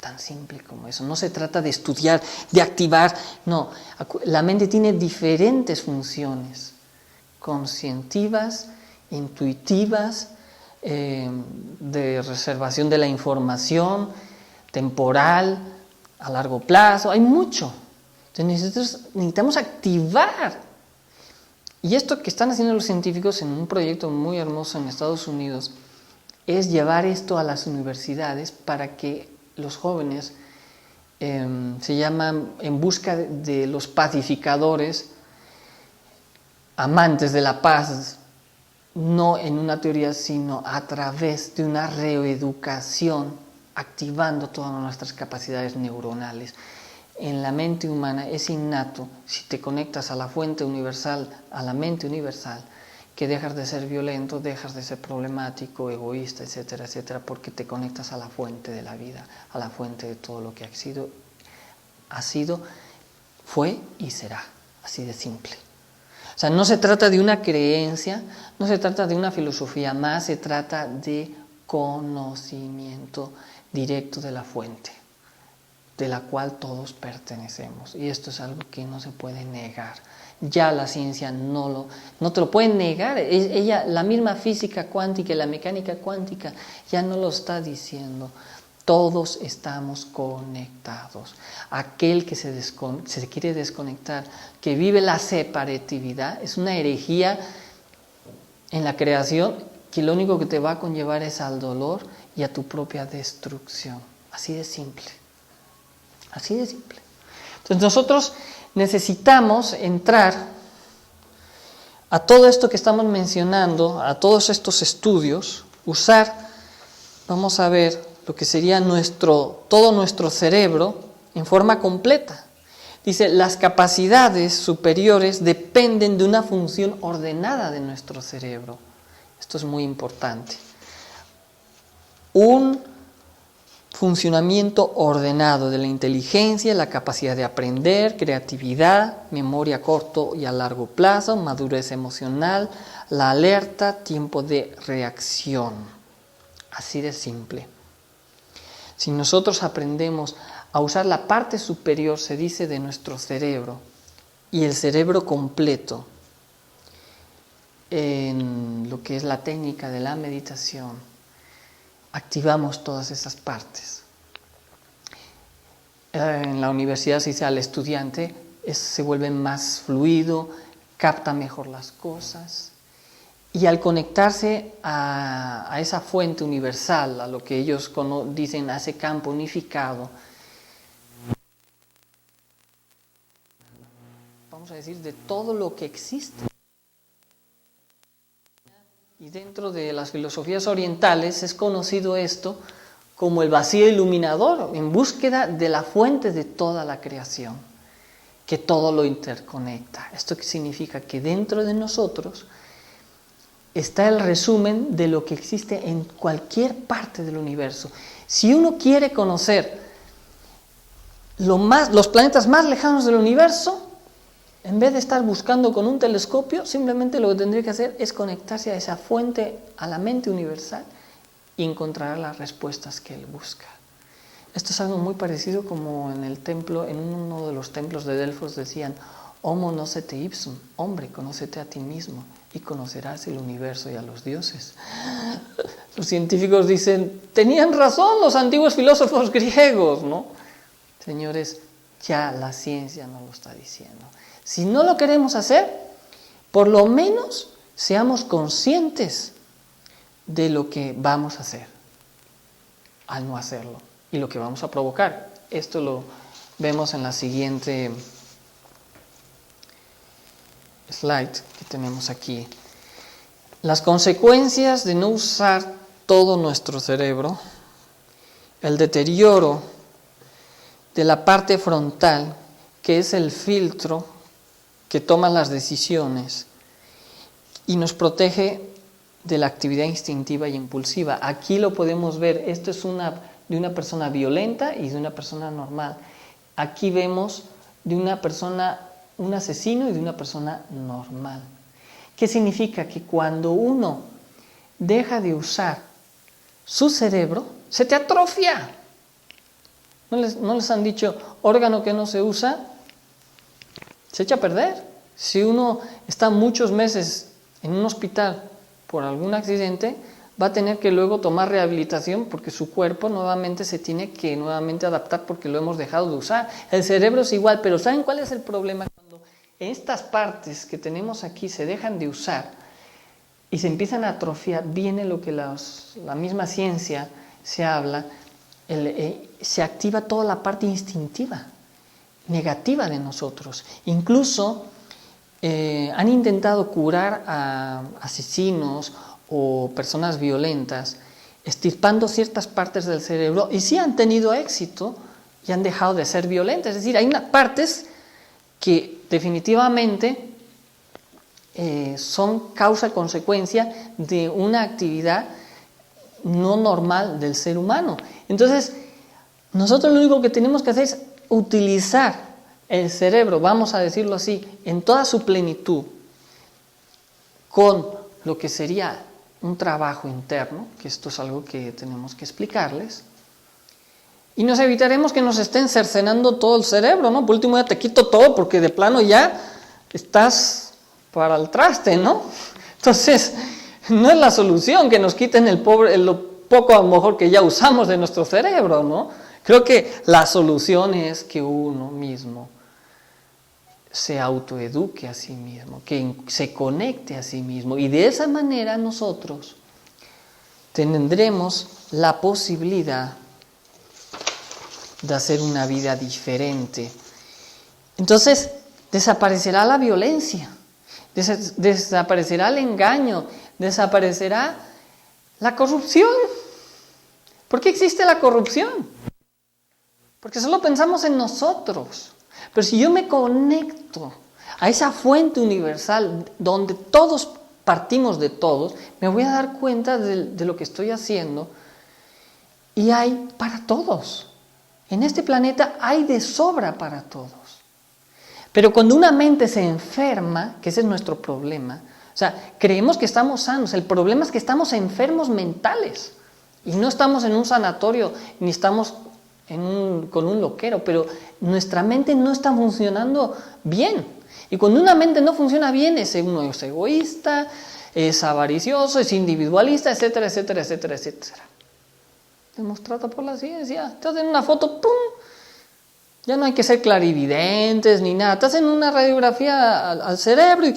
Tan simple como eso. No se trata de estudiar, de activar. No, la mente tiene diferentes funciones. Conscientivas, intuitivas, de reservación de la información, temporal, a largo plazo, hay mucho. Entonces necesitamos activar. Y esto que están haciendo los científicos en un proyecto muy hermoso en Estados Unidos es llevar esto a las universidades para que los jóvenes, se llaman en busca de los pacificadores, amantes de la paz, no en una teoría, sino a través de una reeducación, activando todas nuestras capacidades neuronales. En la mente humana es innato, si te conectas a la fuente universal, a la mente universal, que dejas de ser violento, dejas de ser problemático, egoísta, etcétera, etcétera, porque te conectas a la fuente de la vida, a la fuente de todo lo que ha sido, fue y será, así de simple. O sea, no se trata de una creencia, no se trata de una filosofía más, se trata de conocimiento directo de la fuente, de la cual todos pertenecemos. Y esto es algo que no se puede negar. Ya la ciencia no te lo puede negar. La misma física cuántica y la mecánica cuántica ya no lo está diciendo. Todos estamos conectados. Aquel que se quiere desconectar, que vive la separatividad, es una herejía en la creación que lo único que te va a conllevar es al dolor y a tu propia destrucción. Así de simple. Así de simple. Entonces nosotros necesitamos entrar a todo esto que estamos mencionando, a todos estos estudios, usar, vamos a ver, lo que sería todo nuestro cerebro en forma completa. Dice, las capacidades superiores dependen de una función ordenada de nuestro cerebro. Esto es muy importante. Un funcionamiento ordenado de la inteligencia, la capacidad de aprender, creatividad, memoria a corto y a largo plazo, madurez emocional, la alerta, tiempo de reacción. Así de simple. Si nosotros aprendemos a usar la parte superior, se dice, de nuestro cerebro, y el cerebro completo, en lo que es la técnica de la meditación, activamos todas esas partes. En la universidad se dice al estudiante, se vuelve más fluido, capta mejor las cosas. Y al conectarse a esa fuente universal, a lo que ellos dicen, a ese campo unificado, vamos a decir, de todo lo que existe. Y dentro de las filosofías orientales es conocido esto como el vacío iluminador, en búsqueda de la fuente de toda la creación, que todo lo interconecta. ¿Esto qué significa? Que dentro de nosotros está el resumen de lo que existe en cualquier parte del universo. Si uno quiere conocer los planetas más lejanos del universo, en vez de estar buscando con un telescopio, simplemente lo que tendría que hacer es conectarse a esa fuente, a la mente universal, y encontrará las respuestas que él busca. Esto es algo muy parecido como en el templo, en uno de los templos de Delfos decían, Homo nocete ipsum, hombre, conócete a ti mismo y conocerás el universo y a los dioses. Los científicos dicen, tenían razón los antiguos filósofos griegos, ¿no? Señores, ya la ciencia nos lo está diciendo. Si no lo queremos hacer, por lo menos seamos conscientes de lo que vamos a hacer al no hacerlo y lo que vamos a provocar. Esto lo vemos en la siguiente slide que tenemos aquí. Las consecuencias de no usar todo nuestro cerebro, el deterioro de la parte frontal, que es el filtro que toma las decisiones y nos protege de la actividad instintiva y impulsiva. Aquí lo podemos ver, esto es de una persona violenta y de una persona normal. Aquí vemos de una persona, un asesino y de una persona normal. ¿Qué significa? Que cuando uno deja de usar su cerebro, se te atrofia. ¿No les han dicho, órgano que no se usa, se echa a perder? Si uno está muchos meses en un hospital por algún accidente, va a tener que luego tomar rehabilitación porque su cuerpo nuevamente se tiene que adaptar porque lo hemos dejado de usar. El cerebro es igual, pero ¿saben cuál es el problema? Cuando estas partes que tenemos aquí se dejan de usar y se empiezan a atrofiar, viene lo que la misma ciencia se habla, se activa toda la parte instintiva, negativa de nosotros. Incluso han intentado curar a asesinos o personas violentas, extirpando ciertas partes del cerebro, y sí han tenido éxito y han dejado de ser violentas. Es decir, hay unas partes que definitivamente son causa-consecuencia de una actividad no normal del ser humano. Entonces, nosotros lo único que tenemos que hacer es utilizar el cerebro, vamos a decirlo así, en toda su plenitud, con lo que sería un trabajo interno, que esto es algo que tenemos que explicarles, y nos evitaremos que nos estén cercenando todo el cerebro, ¿no? Por último ya te quito todo porque de plano ya estás para el traste, ¿no? Entonces, no es la solución que nos quiten lo poco a lo mejor que ya usamos de nuestro cerebro, ¿no? Creo que la solución es que uno mismo se autoeduque a sí mismo, que se conecte a sí mismo, y de esa manera nosotros tendremos la posibilidad de hacer una vida diferente. Entonces desaparecerá la violencia, desaparecerá el engaño, desaparecerá la corrupción. ¿Por qué existe la corrupción? Porque solo pensamos en nosotros. Pero si yo me conecto a esa fuente universal donde todos partimos de todos, me voy a dar cuenta de lo que estoy haciendo, y hay para todos. En este planeta hay de sobra para todos. Pero cuando una mente se enferma, que ese es nuestro problema, o sea, creemos que estamos sanos, el problema es que estamos enfermos mentales, y no estamos en un sanatorio, ni estamos con un loquero, pero nuestra mente no está funcionando bien. Y cuando una mente no funciona bien, uno es egoísta, es avaricioso, es individualista, etcétera, etcétera, etcétera, etcétera. Demostrado por la ciencia. Te hacen una foto, ¡pum! Ya no hay que ser clarividentes ni nada. Te hacen una radiografía al cerebro y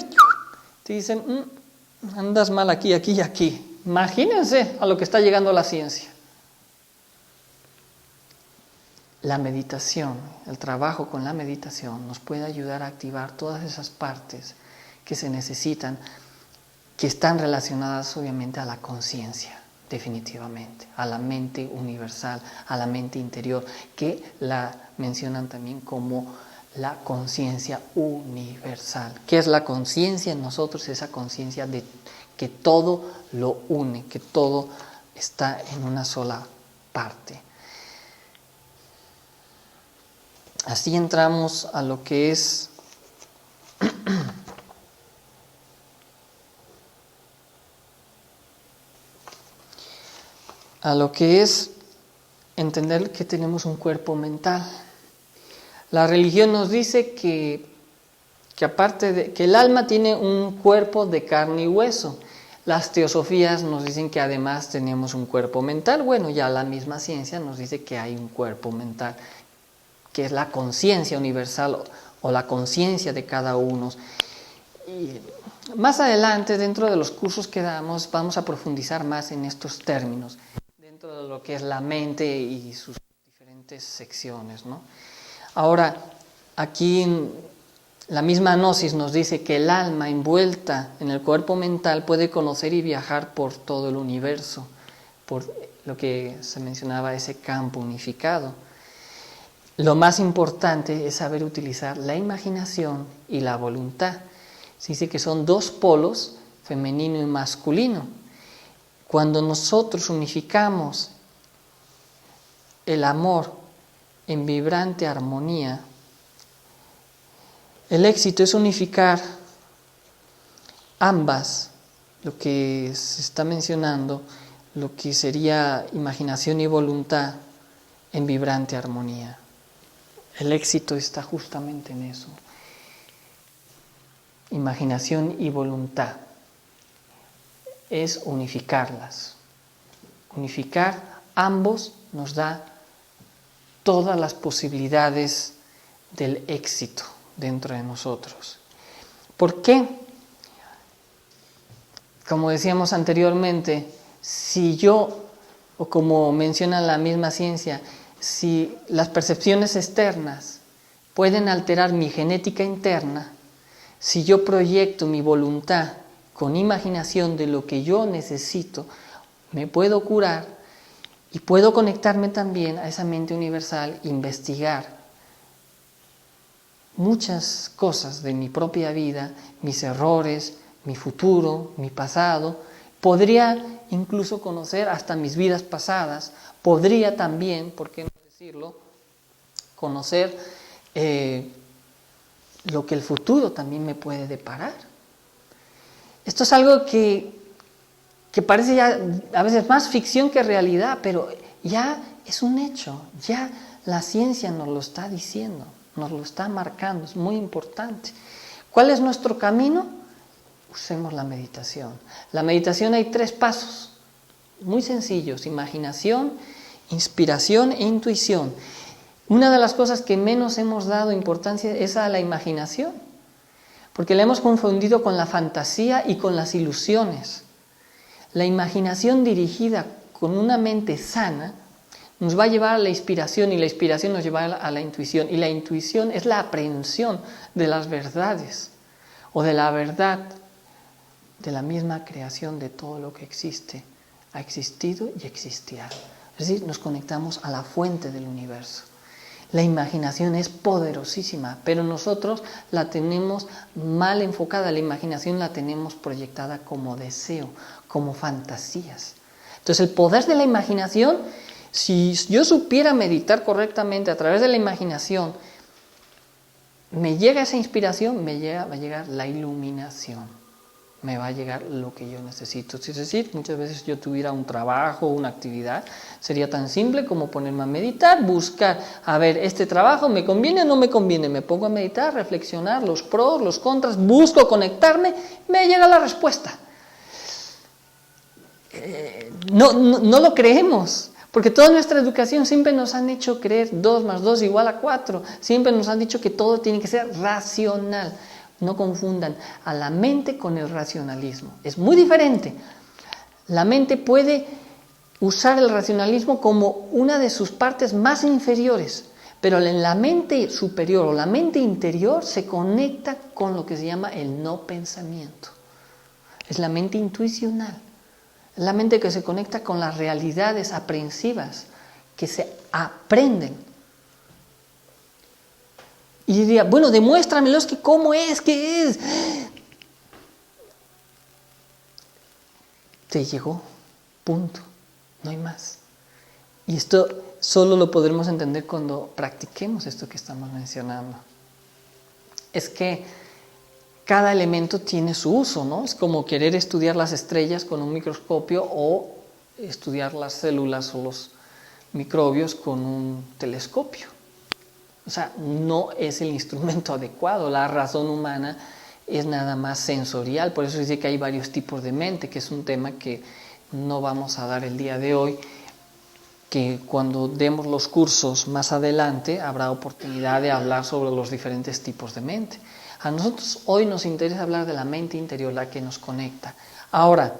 te dicen, andas mal aquí, aquí y aquí. Imagínense a lo que está llegando la ciencia. La meditación, el trabajo con la meditación nos puede ayudar a activar todas esas partes que se necesitan, que están relacionadas obviamente a la conciencia, definitivamente, a la mente universal, a la mente interior, que la mencionan también como la conciencia universal. ¿Qué es la conciencia en nosotros? Esa conciencia de que todo lo une, que todo está en una sola parte. Así entramos a lo que es entender que tenemos un cuerpo mental. La religión nos dice que aparte de que el alma tiene un cuerpo de carne y hueso. Las teosofías nos dicen que además tenemos un cuerpo mental. Bueno, ya la misma ciencia nos dice que hay un cuerpo mental, que es la conciencia universal o la conciencia de cada uno. Y más adelante, dentro de los cursos que damos, vamos a profundizar más en estos términos, dentro de lo que es la mente y sus diferentes secciones, ¿no? Ahora, aquí la misma gnosis nos dice que el alma envuelta en el cuerpo mental puede conocer y viajar por todo el universo, por lo que se mencionaba, ese campo unificado. Lo más importante es saber utilizar la imaginación y la voluntad. Se dice que son dos polos, femenino y masculino. Cuando nosotros unificamos el amor en vibrante armonía, el éxito es unificar ambas, lo que se está mencionando, lo que sería imaginación y voluntad en vibrante armonía. El éxito está justamente en eso. Imaginación y voluntad es unificarlas. Unificar ambos nos da todas las posibilidades del éxito dentro de nosotros. ¿Por qué? Como decíamos anteriormente, si yo, o como menciona la misma ciencia, si las percepciones externas pueden alterar mi genética interna, si yo proyecto mi voluntad con imaginación de lo que yo necesito, me puedo curar y puedo conectarme también a esa mente universal, investigar muchas cosas de mi propia vida, mis errores, mi futuro, mi pasado. Podría incluso conocer hasta mis vidas pasadas. Podría también, ¿por qué no decirlo?, conocer lo que el futuro también me puede deparar. Esto es algo que parece ya a veces más ficción que realidad, pero ya es un hecho, ya la ciencia nos lo está diciendo, nos lo está marcando, es muy importante. ¿Cuál es nuestro camino? Usemos la meditación. La meditación hay 3 pasos. muy sencillos: imaginación, inspiración e intuición. Una de las cosas que menos hemos dado importancia es a la imaginación, porque la hemos confundido con la fantasía y con las ilusiones. La imaginación dirigida con una mente sana nos va a llevar a la inspiración, y la inspiración nos lleva a la intuición, y la intuición es la aprehensión de las verdades o de la verdad de la misma creación de todo lo que existe, ha existido y existirá. Es decir, nos conectamos a la fuente del universo. La imaginación es poderosísima, pero nosotros la tenemos mal enfocada. La imaginación la tenemos proyectada como deseo, como fantasías. Entonces, el poder de la imaginación, si yo supiera meditar correctamente a través de la imaginación, me llega esa inspiración, va a llegar la iluminación, me va a llegar lo que yo necesito. Es decir, muchas veces yo tuviera un trabajo, una actividad, sería tan simple como ponerme a meditar, buscar, a ver, este trabajo me conviene o no me conviene, me pongo a meditar, reflexionar los pros, los contras, busco conectarme, me llega la respuesta. No lo creemos, porque toda nuestra educación siempre nos han hecho creer 2 más 2 igual a 4, siempre nos han dicho que todo tiene que ser racional. No confundan a la mente con el racionalismo, es muy diferente. La mente puede usar el racionalismo como una de sus partes más inferiores, pero en la mente superior o la mente interior se conecta con lo que se llama el no pensamiento. Es la mente intuicional. La mente que se conecta con las realidades aprehensivas, que se aprenden. Y diría, bueno, demuéstramelo, es que cómo es, qué es. Te llegó, punto, no hay más. Y esto solo lo podremos entender cuando practiquemos esto que estamos mencionando. Es que cada elemento tiene su uso, ¿no? Es como querer estudiar las estrellas con un microscopio o estudiar las células o los microbios con un telescopio. O sea, no es el instrumento adecuado. La razón humana es nada más sensorial. Por eso dice que hay varios tipos de mente, que es un tema que no vamos a dar el día de hoy, que cuando demos los cursos más adelante habrá oportunidad de hablar sobre los diferentes tipos de mente. A nosotros hoy nos interesa hablar de la mente interior, la que nos conecta. Ahora,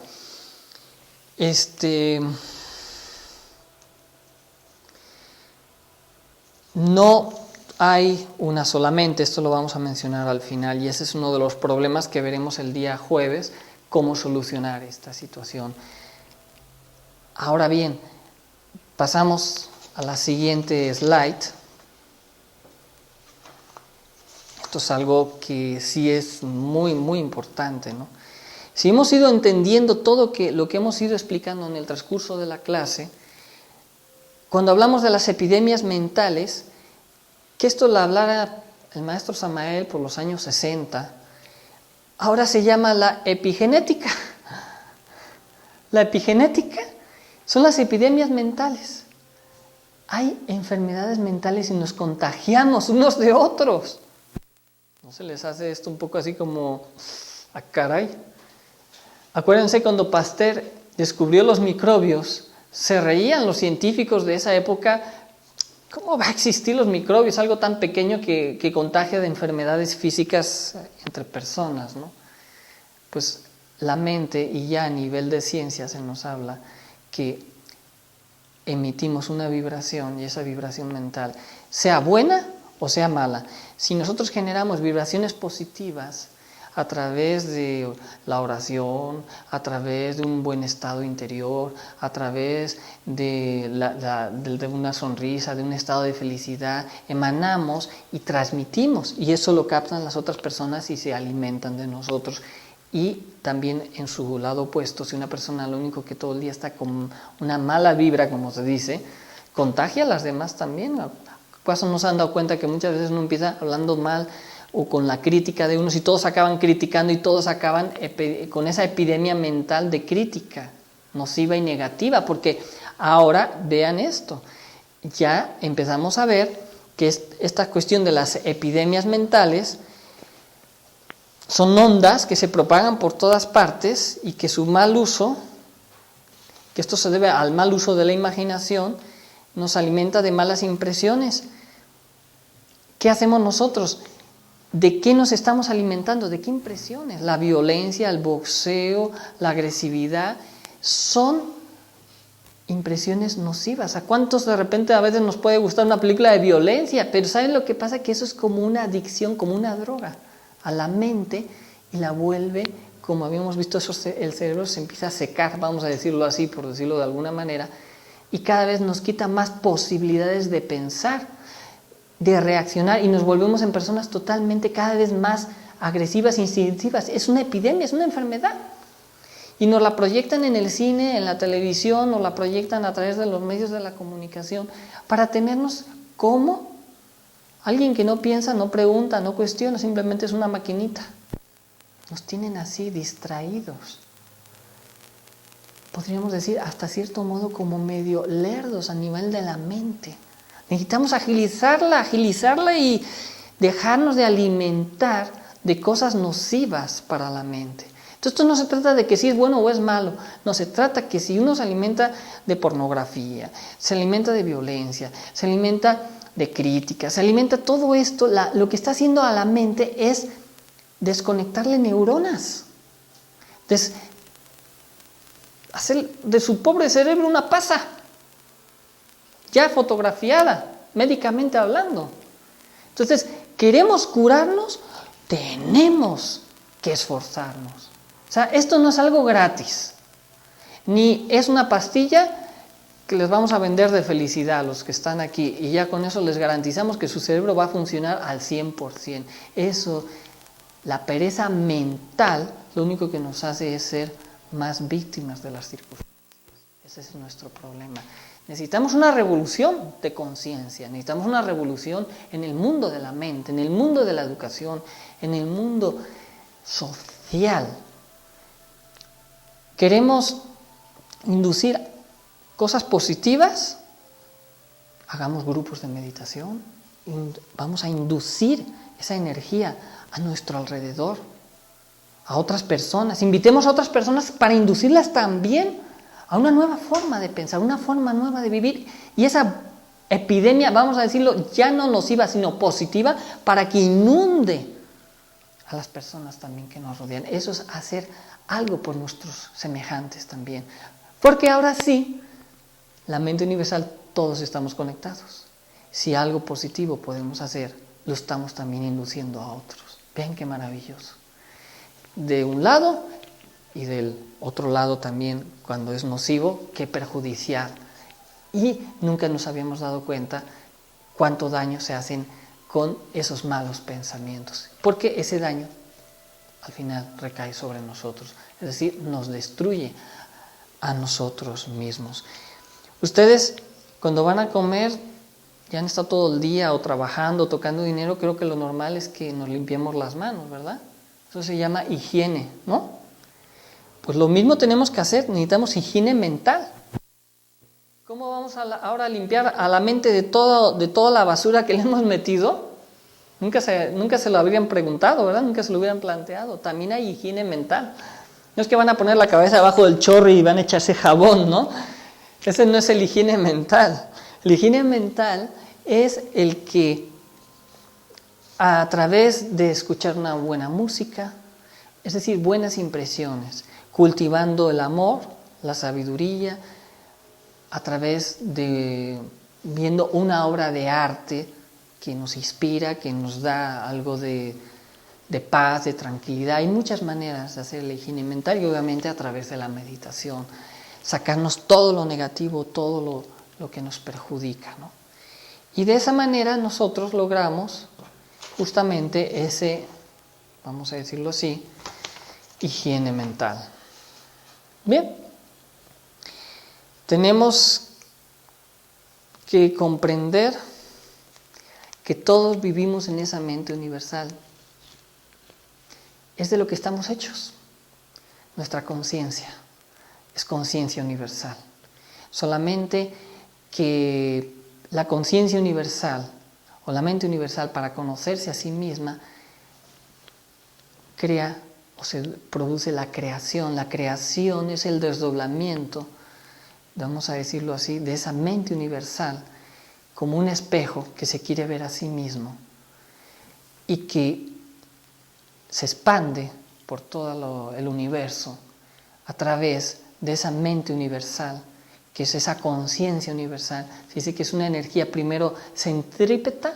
no hay una sola mente, esto lo vamos a mencionar al final, y ese es uno de los problemas que veremos el día jueves, cómo solucionar esta situación. Ahora bien, pasamos a la siguiente slide. Esto es algo que sí es muy, muy importante, ¿no? Si hemos ido entendiendo todo lo que hemos ido explicando en el transcurso de la clase, cuando hablamos de las epidemias mentales, que esto lo hablara el maestro Samael por los años 60, ahora se llama la epigenética. La epigenética son las epidemias mentales. Hay enfermedades mentales y nos contagiamos unos de otros. ¿No se les hace esto un poco así como, ¡ah, caray! Acuérdense cuando Pasteur descubrió los microbios, se reían los científicos de esa época. ¿Cómo va a existir los microbios? Algo tan pequeño que contagia de enfermedades físicas entre personas, ¿no? Pues la mente, y ya a nivel de ciencia se nos habla que emitimos una vibración, y esa vibración mental, sea buena o sea mala. Si nosotros generamos vibraciones positivas a través de la oración, a través de un buen estado interior, a través de una sonrisa, de un estado de felicidad, emanamos y transmitimos, y eso lo captan las otras personas y se alimentan de nosotros. Y también en su lado opuesto, si una persona lo único que todo el día está con una mala vibra, como se dice, contagia a las demás también. ¿Acaso no se han dado cuenta que muchas veces uno empieza hablando mal o con la crítica de unos y todos acaban criticando y todos acaban con esa epidemia mental de crítica nociva y negativa? Porque ahora vean esto, ya empezamos a ver que esta cuestión de las epidemias mentales son ondas que se propagan por todas partes y que su mal uso que esto se debe al mal uso de la imaginación, nos alimenta de malas impresiones. ¿Qué hacemos nosotros? ¿De qué nos estamos alimentando? ¿De qué impresiones? La violencia, el boxeo, la agresividad, son impresiones nocivas. ¿A cuántos de repente a veces nos puede gustar una película de violencia? Pero ¿saben lo que pasa? Que eso es como una adicción, como una droga a la mente y la vuelve, como habíamos visto, el cerebro se empieza a secar, vamos a decirlo así, por decirlo de alguna manera, y cada vez nos quita más posibilidades de pensar, de reaccionar, y nos volvemos en personas totalmente cada vez más agresivas, instintivas. Es una epidemia, es una enfermedad. Y nos la proyectan en el cine, en la televisión, nos la proyectan a través de los medios de la comunicación, para tenernos como alguien que no piensa, no pregunta, no cuestiona, simplemente es una maquinita. Nos tienen así, distraídos. Podríamos decir, hasta cierto modo, como medio lerdos a nivel de la mente. Necesitamos agilizarla y dejarnos de alimentar de cosas nocivas para la mente. Entonces, esto no se trata de que si es bueno o es malo. No, se trata que si uno se alimenta de pornografía, se alimenta de violencia, se alimenta de crítica, se alimenta todo esto, lo que está haciendo a la mente es desconectarle neuronas. Hacer de su pobre cerebro una pasa, ya fotografiada, médicamente hablando. Entonces, ¿queremos curarnos? Tenemos que esforzarnos. O sea, esto no es algo gratis, ni es una pastilla que les vamos a vender de felicidad a los que están aquí, y ya con eso les garantizamos que su cerebro va a funcionar al 100%. Eso, la pereza mental, lo único que nos hace es ser más víctimas de las circunstancias. Ese es nuestro problema. Necesitamos una revolución de conciencia, necesitamos una revolución en el mundo de la mente, en el mundo de la educación, en el mundo social. Queremos inducir cosas positivas, hagamos grupos de meditación, vamos a inducir esa energía a nuestro alrededor, a otras personas, invitemos a otras personas para inducirlas también a una nueva forma de pensar, una forma nueva de vivir, y esa epidemia, vamos a decirlo, ya no nociva, sino positiva, para que inunde a las personas también que nos rodean. Eso es hacer algo por nuestros semejantes también, porque ahora sí, la mente universal, todos estamos conectados. Si algo positivo podemos hacer, lo estamos también induciendo a otros. Vean qué maravilloso. De un lado y del otro lado también, cuando es nocivo, qué perjudicial. Y nunca nos habíamos dado cuenta cuánto daño se hacen con esos malos pensamientos, porque ese daño al final recae sobre nosotros, es decir, nos destruye a nosotros mismos. Ustedes, cuando van a comer, ya han estado todo el día o trabajando, tocando dinero, creo que lo normal es que nos limpiemos las manos, ¿verdad? Eso se llama higiene, ¿no? Pues lo mismo tenemos que hacer, necesitamos higiene mental. ¿Cómo vamos ahora a limpiar a la mente de toda la basura que le hemos metido? Nunca se lo habrían preguntado, ¿verdad? Nunca se lo hubieran planteado. También hay higiene mental. No es que van a poner la cabeza debajo del chorro y van a echarse jabón, ¿no? Ese no es el higiene mental. El higiene mental es el que, a través de escuchar una buena música, es decir, buenas impresiones, cultivando el amor, la sabiduría, a través de viendo una obra de arte que nos inspira, que nos da algo de paz, de tranquilidad. Hay muchas maneras de hacer la higiene mental, y obviamente a través de la meditación, sacarnos todo lo negativo, todo lo que nos perjudica, ¿no? Y de esa manera nosotros logramos justamente ese, vamos a decirlo así, higiene mental. Bien, tenemos que comprender que todos vivimos en esa mente universal. Es de lo que estamos hechos. Nuestra conciencia es conciencia universal. Solamente que la conciencia universal o la mente universal, para conocerse a sí misma, crea o se produce la creación. La creación es el desdoblamiento vamos a decirlo así, de esa mente universal, como un espejo que se quiere ver a sí mismo y que se expande por todo el universo a través de esa mente universal, que es esa conciencia universal. Se dice que es una energía primero centrípeta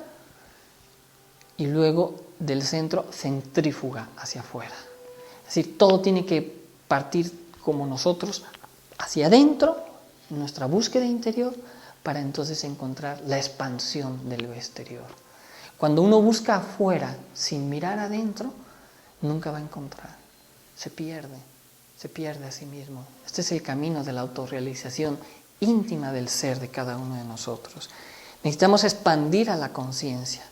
y luego del centro centrífuga hacia afuera. Es decir, todo tiene que partir como nosotros hacia adentro, en nuestra búsqueda interior, para entonces encontrar la expansión del exterior. Cuando uno busca afuera sin mirar adentro, nunca va a encontrar. Se pierde a sí mismo. Este es el camino de la autorrealización íntima del ser de cada uno de nosotros. Necesitamos expandir a la conciencia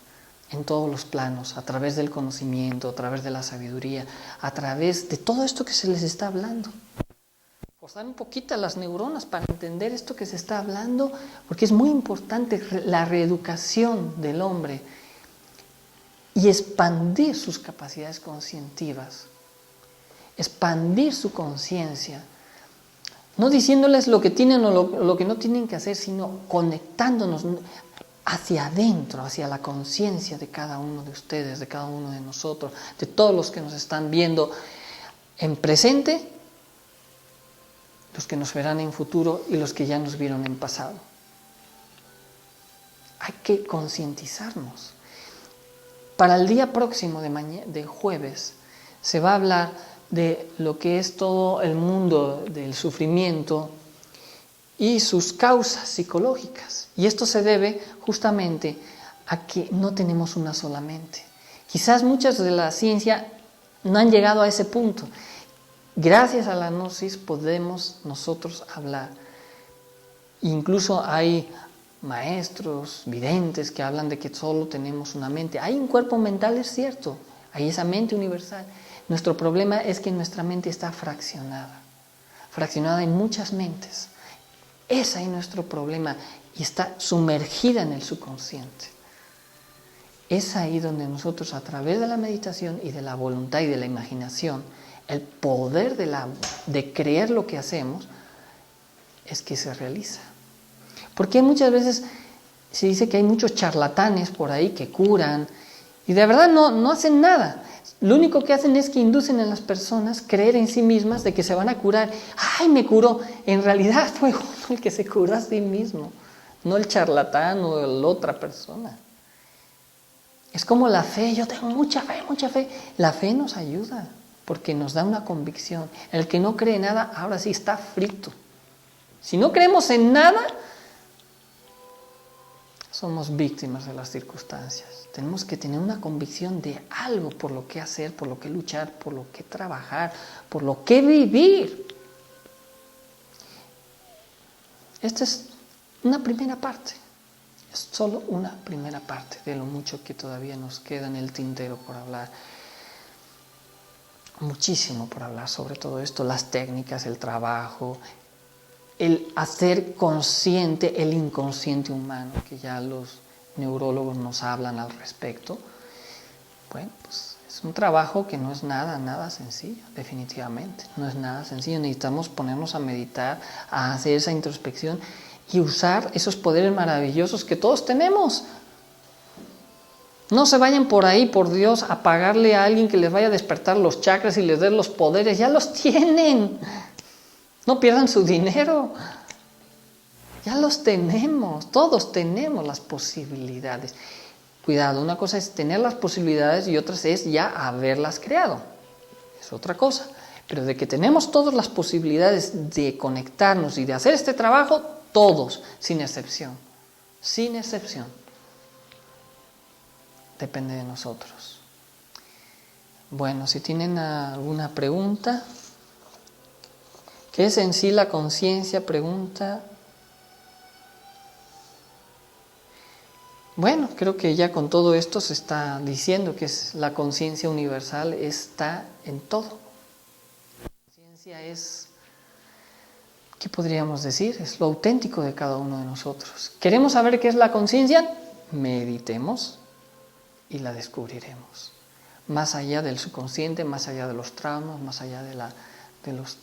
en todos los planos, a través del conocimiento, a través de la sabiduría, a través de todo esto que se les está hablando. Forzar un poquito las neuronas para entender esto que se está hablando, porque es muy importante la reeducación del hombre y expandir sus capacidades conscientivas, expandir su conciencia, no diciéndoles lo que tienen o lo que no tienen que hacer, sino conectándonos hacia adentro, hacia la conciencia de cada uno de ustedes, de cada uno de nosotros, de todos los que nos están viendo en presente, los que nos verán en futuro y los que ya nos vieron en pasado. Hay que concientizarnos. Para el día próximo de jueves se va a hablar de lo que es todo el mundo del sufrimiento y sus causas psicológicas. Y esto se debe justamente a que no tenemos una sola mente. Quizás muchas de la ciencia no han llegado a ese punto. Gracias a la gnosis podemos nosotros hablar. Incluso hay maestros, videntes que hablan de que solo tenemos una mente. Hay un cuerpo mental, es cierto, hay esa mente universal. Nuestro problema es que nuestra mente está fraccionada en muchas mentes. Ese es nuestro problema y está sumergida en el subconsciente. Es ahí donde nosotros, a través de la meditación y de la voluntad y de la imaginación, el poder de creer lo que hacemos, es que se realiza. Porque muchas veces se dice que hay muchos charlatanes por ahí que curan y de verdad no hacen nada. Lo único que hacen es que inducen a las personas creer en sí mismas de que se van a curar. ¡Ay, me curó! En realidad fue uno el que se curó a sí mismo, no el charlatán o la otra persona. Es como la fe. Yo tengo mucha fe. La fe nos ayuda porque nos da una convicción. El que no cree en nada, ahora sí está frito. Si no creemos en nada, somos víctimas de las circunstancias. Tenemos que tener una convicción de algo por lo que hacer, por lo que luchar, por lo que trabajar, por lo que vivir. Esta es una primera parte. Es solo una primera parte de lo mucho que todavía nos queda en el tintero por hablar. Muchísimo por hablar sobre todo esto, las técnicas, el trabajo, el hacer consciente el inconsciente humano, que ya los neurólogos nos hablan al respecto. Bueno, pues es un trabajo que no es nada sencillo, definitivamente. No es nada sencillo. Necesitamos ponernos a meditar, a hacer esa introspección y usar esos poderes maravillosos que todos tenemos. No se vayan por ahí, por Dios, a pagarle a alguien que les vaya a despertar los chakras y les dé los poderes. Ya los tienen. No pierdan su dinero. Ya los tenemos. Todos tenemos las posibilidades. Cuidado, una cosa es tener las posibilidades y otra es ya haberlas creado. Es otra cosa. Pero de que tenemos todas las posibilidades de conectarnos y de hacer este trabajo, todos, sin excepción. Sin excepción. Depende de nosotros. Bueno, si tienen alguna pregunta. ¿Qué es en sí la conciencia? Pregunta. Bueno, creo que ya con todo esto se está diciendo que es la conciencia universal está en todo. La conciencia es, ¿qué podríamos decir? Es lo auténtico de cada uno de nosotros. ¿Queremos saber qué es la conciencia? Meditemos y la descubriremos. Más allá del subconsciente, más allá de los traumas, más allá de los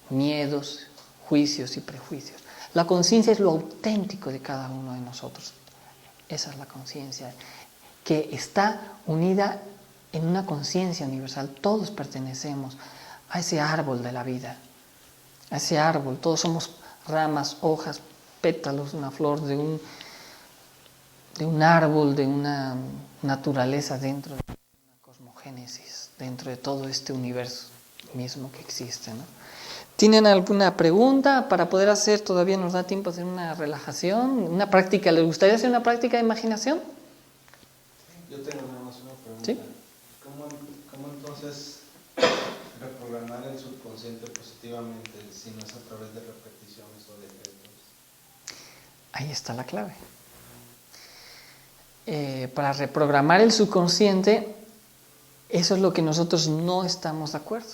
miedos, juicios y prejuicios. La conciencia es lo auténtico de cada uno de nosotros. Esa es la conciencia, que está unida en una conciencia universal. Todos pertenecemos a ese árbol de la vida, a ese árbol. Todos somos ramas, hojas, pétalos de una flor, de un árbol, de una naturaleza dentro de una cosmogénesis, dentro de todo este universo mismo que existe, ¿no? ¿Tienen alguna pregunta para poder hacer? Todavía nos da tiempo de hacer una relajación, una práctica. ¿Les gustaría hacer una práctica de imaginación? Yo tengo nada más una pregunta. ¿Sí? ¿Cómo entonces reprogramar el subconsciente positivamente si no es a través de repeticiones o decretos? Ahí está la clave. Para reprogramar el subconsciente, eso es lo que nosotros no estamos de acuerdo.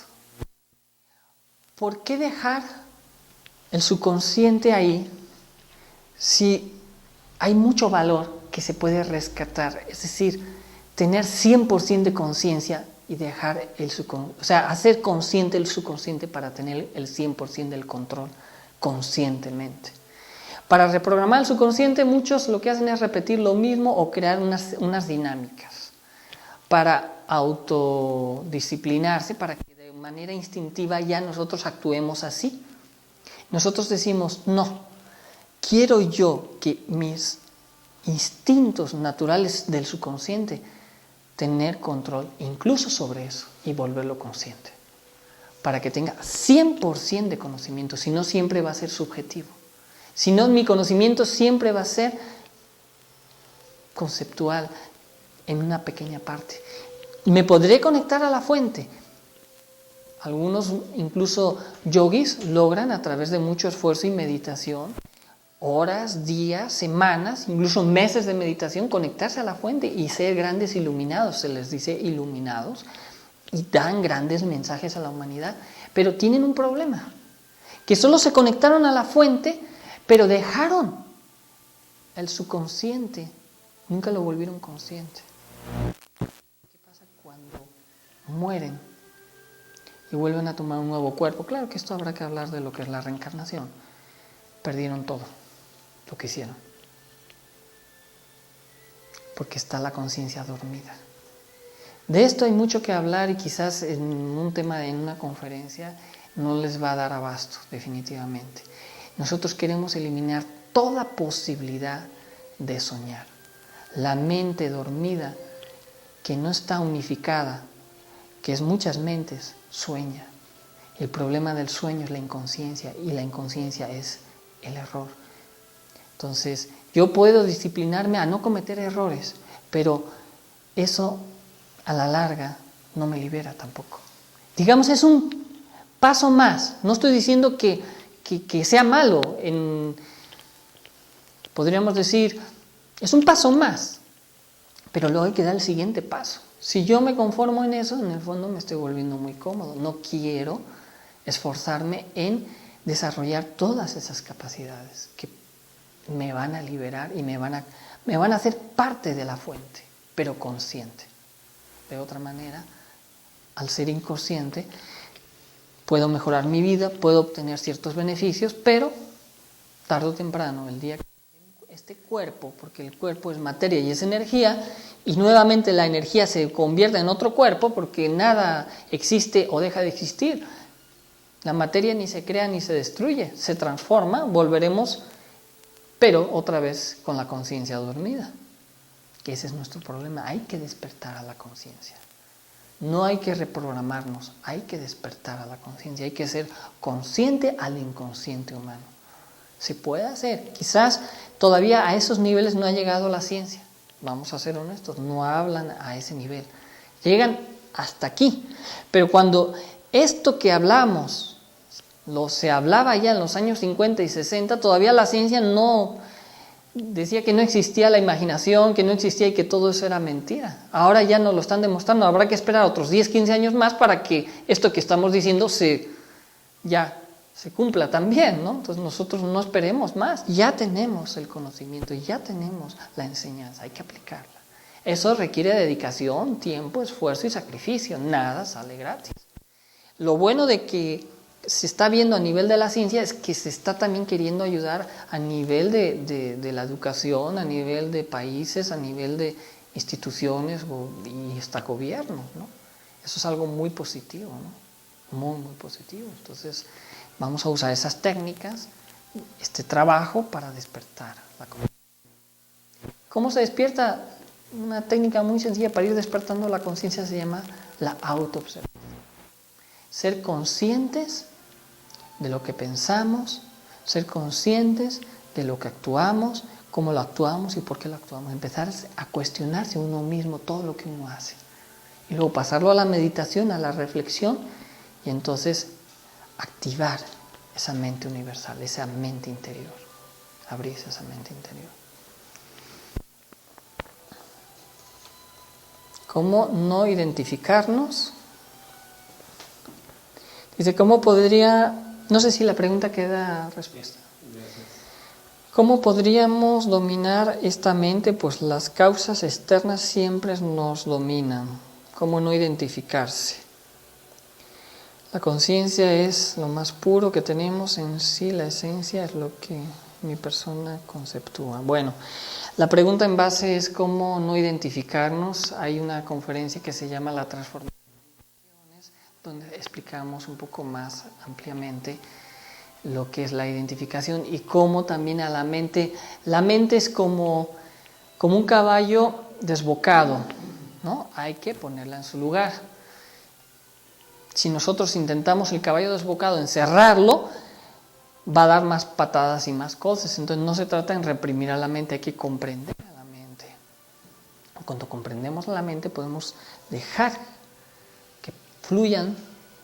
¿Por qué dejar el subconsciente ahí si hay mucho valor que se puede rescatar? Es decir, tener 100% de conciencia y dejar hacer consciente el subconsciente para tener el 100% del control conscientemente. Para reprogramar el subconsciente, muchos lo que hacen es repetir lo mismo o crear unas dinámicas para autodisciplinarse, para que de manera instintiva ya nosotros actuemos así. Nosotros decimos, no, quiero yo que mis instintos naturales del subconsciente tener control incluso sobre eso y volverlo consciente, para que tenga 100% de conocimiento, si no siempre va a ser subjetivo. Si no, mi conocimiento siempre va a ser conceptual en una pequeña parte. Me podré conectar a la fuente. Algunos, incluso yogis, logran a través de mucho esfuerzo y meditación, horas, días, semanas, incluso meses de meditación, conectarse a la fuente y ser grandes iluminados. Se les dice iluminados y dan grandes mensajes a la humanidad. Pero tienen un problema, que solo se conectaron a la fuente, pero dejaron el subconsciente, nunca lo volvieron consciente. ¿Qué pasa cuando mueren y vuelven a tomar un nuevo cuerpo? Claro que esto habrá que hablar de lo que es la reencarnación. Perdieron todo lo que hicieron, porque está la conciencia dormida. De esto hay mucho que hablar y quizás en un tema, en una conferencia, no les va a dar abasto, definitivamente. Nosotros queremos eliminar toda posibilidad de soñar. La mente dormida, que no está unificada, que es muchas mentes, sueña. El problema del sueño es la inconsciencia, y la inconsciencia es el error. Entonces, yo puedo disciplinarme a no cometer errores, pero eso a la larga no me libera tampoco. Digamos, es un paso más. No estoy diciendo que sea malo. Podríamos decir, es un paso más, pero luego hay que dar el siguiente paso. Si yo me conformo en eso, en el fondo me estoy volviendo muy cómodo. No quiero esforzarme en desarrollar todas esas capacidades que me van a liberar y me van a hacer parte de la fuente, pero consciente. De otra manera, al ser inconsciente, puedo mejorar mi vida, puedo obtener ciertos beneficios, pero tarde o temprano, el día que este cuerpo, porque el cuerpo es materia y es energía, y nuevamente la energía se convierte en otro cuerpo, porque nada existe o deja de existir. La materia ni se crea ni se destruye, se transforma, volveremos, pero otra vez con la conciencia dormida, que ese es nuestro problema. Hay que despertar a la conciencia. No hay que reprogramarnos, hay que despertar a la conciencia, hay que ser consciente al inconsciente humano. Se puede hacer, quizás todavía a esos niveles no ha llegado la ciencia, vamos a ser honestos, no hablan a ese nivel, llegan hasta aquí, pero cuando esto que hablamos, se hablaba ya en los años 50 y 60, todavía la ciencia no decía que no existía la imaginación, que no existía y que todo eso era mentira. Ahora ya nos lo están demostrando, habrá que esperar otros 10, 15 años más para que esto que estamos diciendo se cumpla también, ¿no? Entonces nosotros no esperemos más, ya tenemos el conocimiento, ya tenemos la enseñanza, hay que aplicarla. Eso requiere dedicación, tiempo, esfuerzo y sacrificio, nada sale gratis. Lo bueno de que se está viendo a nivel de la ciencia es que se está también queriendo ayudar a nivel de la educación, a nivel de países, a nivel de instituciones y hasta gobiernos, ¿no? Eso es algo muy positivo, ¿no? Muy, muy positivo. Entonces, vamos a usar esas técnicas, este trabajo para despertar la conciencia. ¿Cómo se despierta? Una técnica muy sencilla para ir despertando la conciencia se llama la autoobservación. Ser conscientes de lo que pensamos, ser conscientes de lo que actuamos, cómo lo actuamos y por qué lo actuamos. Empezar a cuestionarse uno mismo todo lo que uno hace. Y luego pasarlo a la meditación, a la reflexión, y entonces activar esa mente universal, esa mente interior. Abrirse esa mente interior. ¿Cómo no identificarnos? Dice, ¿cómo podría...? No sé si la pregunta queda respuesta. ¿Cómo podríamos dominar esta mente? Pues las causas externas siempre nos dominan. ¿Cómo no identificarse? La conciencia es lo más puro que tenemos en sí, la esencia es lo que mi persona conceptúa. Bueno, la pregunta en base es cómo no identificarnos. Hay una conferencia que se llama La Transformación, donde explicamos un poco más ampliamente lo que es la identificación y cómo también a la mente es como un caballo desbocado, ¿no? Hay que ponerla en su lugar. Si nosotros intentamos el caballo desbocado encerrarlo, va a dar más patadas y más cosas. Entonces no se trata de reprimir a la mente, hay que comprender a la mente. Cuando comprendemos a la mente podemos dejar que fluyan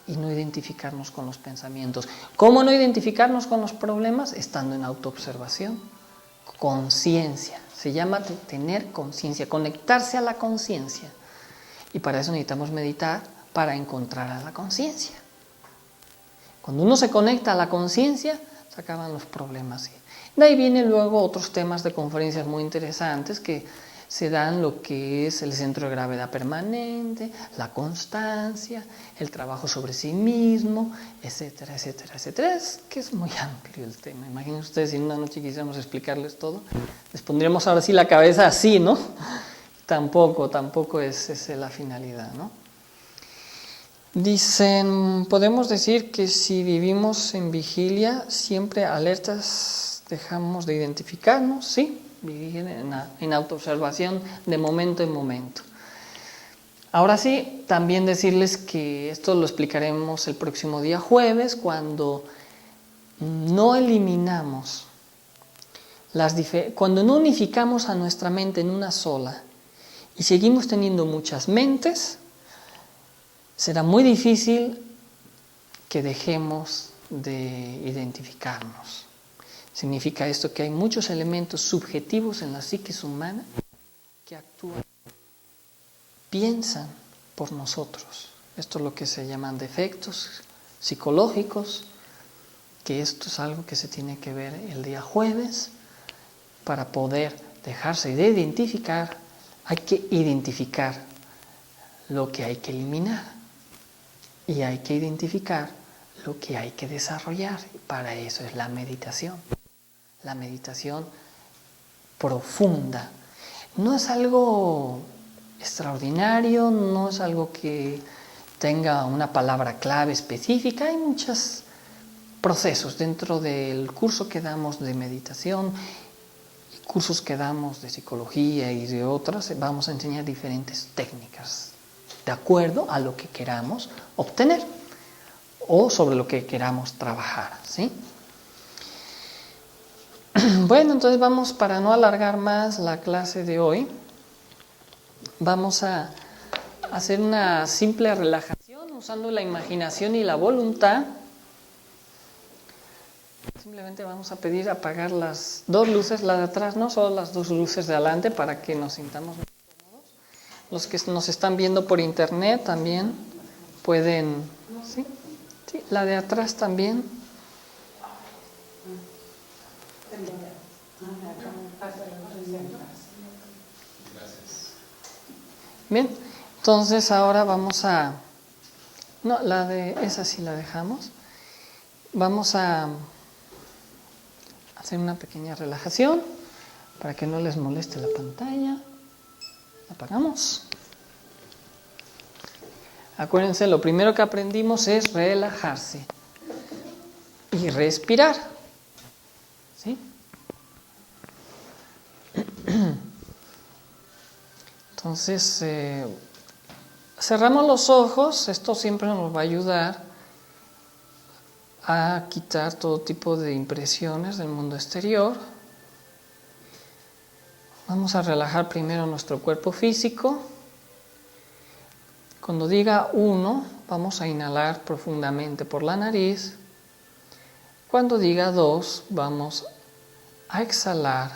y no identificarnos con los pensamientos. ¿Cómo no identificarnos con los problemas? Estando en autoobservación. Conciencia. Se llama tener conciencia, conectarse a la conciencia. Y para eso necesitamos meditar para encontrar a la conciencia. Cuando uno se conecta a la conciencia, se acaban los problemas. De ahí vienen luego otros temas de conferencias muy interesantes que se dan lo que es el centro de gravedad permanente, la constancia, el trabajo sobre sí mismo, etcétera, etcétera, etcétera. Es que es muy amplio el tema. Imaginen ustedes si en una noche quisiéramos explicarles todo, les pondríamos ahora sí la cabeza así, ¿no? Tampoco es la finalidad, ¿no? Dicen, podemos decir que si vivimos en vigilia, siempre alertas dejamos de identificarnos, ¿sí? Vivir en autoobservación de momento en momento. Ahora sí, también decirles que esto lo explicaremos el próximo día jueves, cuando no eliminamos, cuando no unificamos a nuestra mente en una sola y seguimos teniendo muchas mentes, será muy difícil que dejemos de identificarnos. Significa esto que hay muchos elementos subjetivos en la psiquis humana que actúan, piensan por nosotros. Esto es lo que se llaman defectos psicológicos, que esto es algo que se tiene que ver el día jueves. Para poder dejarse de identificar, hay que identificar lo que hay que eliminar y hay que identificar lo que hay que desarrollar. Y para eso es la meditación. La meditación profunda. No es algo extraordinario, no es algo que tenga una palabra clave específica. Hay muchos procesos dentro del curso que damos de meditación, cursos que damos de psicología y de otras. Vamos a enseñar diferentes técnicas de acuerdo a lo que queramos obtener o sobre lo que queramos trabajar, ¿sí? Bueno, entonces vamos, para no alargar más la clase de hoy, vamos a hacer una simple relajación usando la imaginación y la voluntad. Simplemente vamos a pedir apagar las dos luces, la de atrás no, solo las dos luces de adelante, para que nos sintamos más cómodos. Los que nos están viendo por internet también pueden, ¿sí? Sí, la de atrás también. Bien, entonces ahora vamos a... No, esa sí la dejamos. Vamos a hacer una pequeña relajación para que no les moleste la pantalla. Apagamos. Acuérdense, lo primero que aprendimos es relajarse y respirar. ¿Sí? Entonces, cerramos los ojos. Esto siempre nos va a ayudar a quitar todo tipo de impresiones del mundo exterior. Vamos a relajar primero nuestro cuerpo físico. Cuando diga 1, vamos a inhalar profundamente por la nariz. Cuando diga 2, vamos a exhalar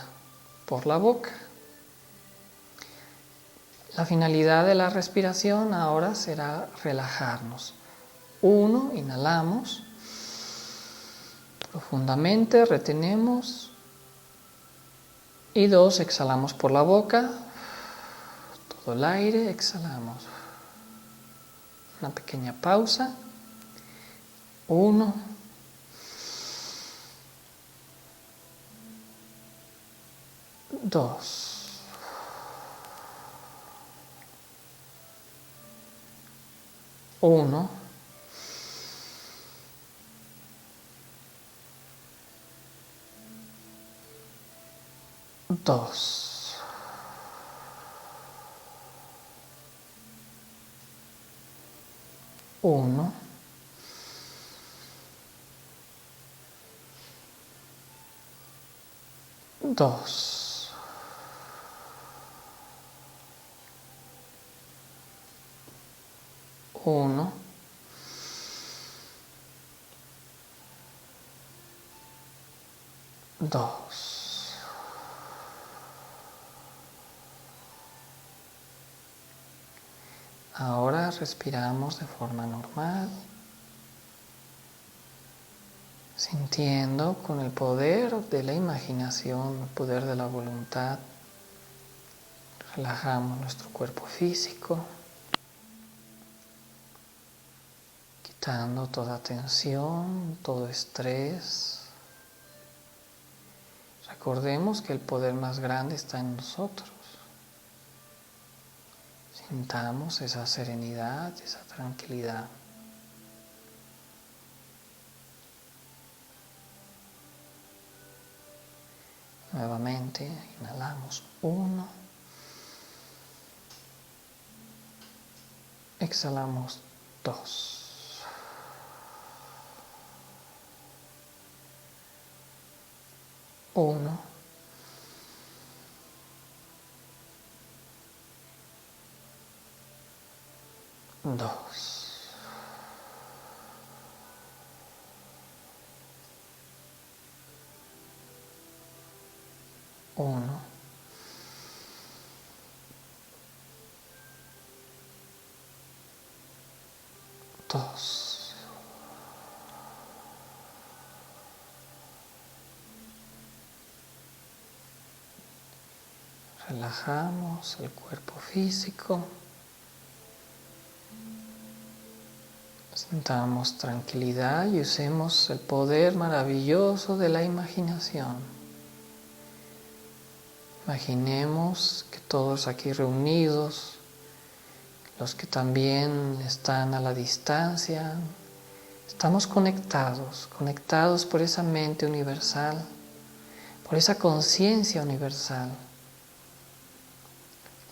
por la boca. La finalidad de la respiración ahora será relajarnos. 1, inhalamos profundamente, retenemos. Y 2, exhalamos por la boca. Todo el aire, exhalamos. Una pequeña pausa. 1. 2. 1. 2. 1. 2. 1. 2. Ahora respiramos de forma normal, sintiendo con el poder de la imaginación, el poder de la voluntad. Relajamos nuestro cuerpo físico, quitando toda tensión, todo estrés. Recordemos que el poder más grande está en nosotros. Sintamos esa serenidad, esa tranquilidad. Nuevamente, inhalamos 1. Exhalamos 2. 1. 2. 1. 2. Relajamos el cuerpo físico. Sintamos tranquilidad y usemos el poder maravilloso de la imaginación. Imaginemos que todos aquí reunidos, los que también están a la distancia, estamos conectados por esa mente universal, por esa conciencia universal.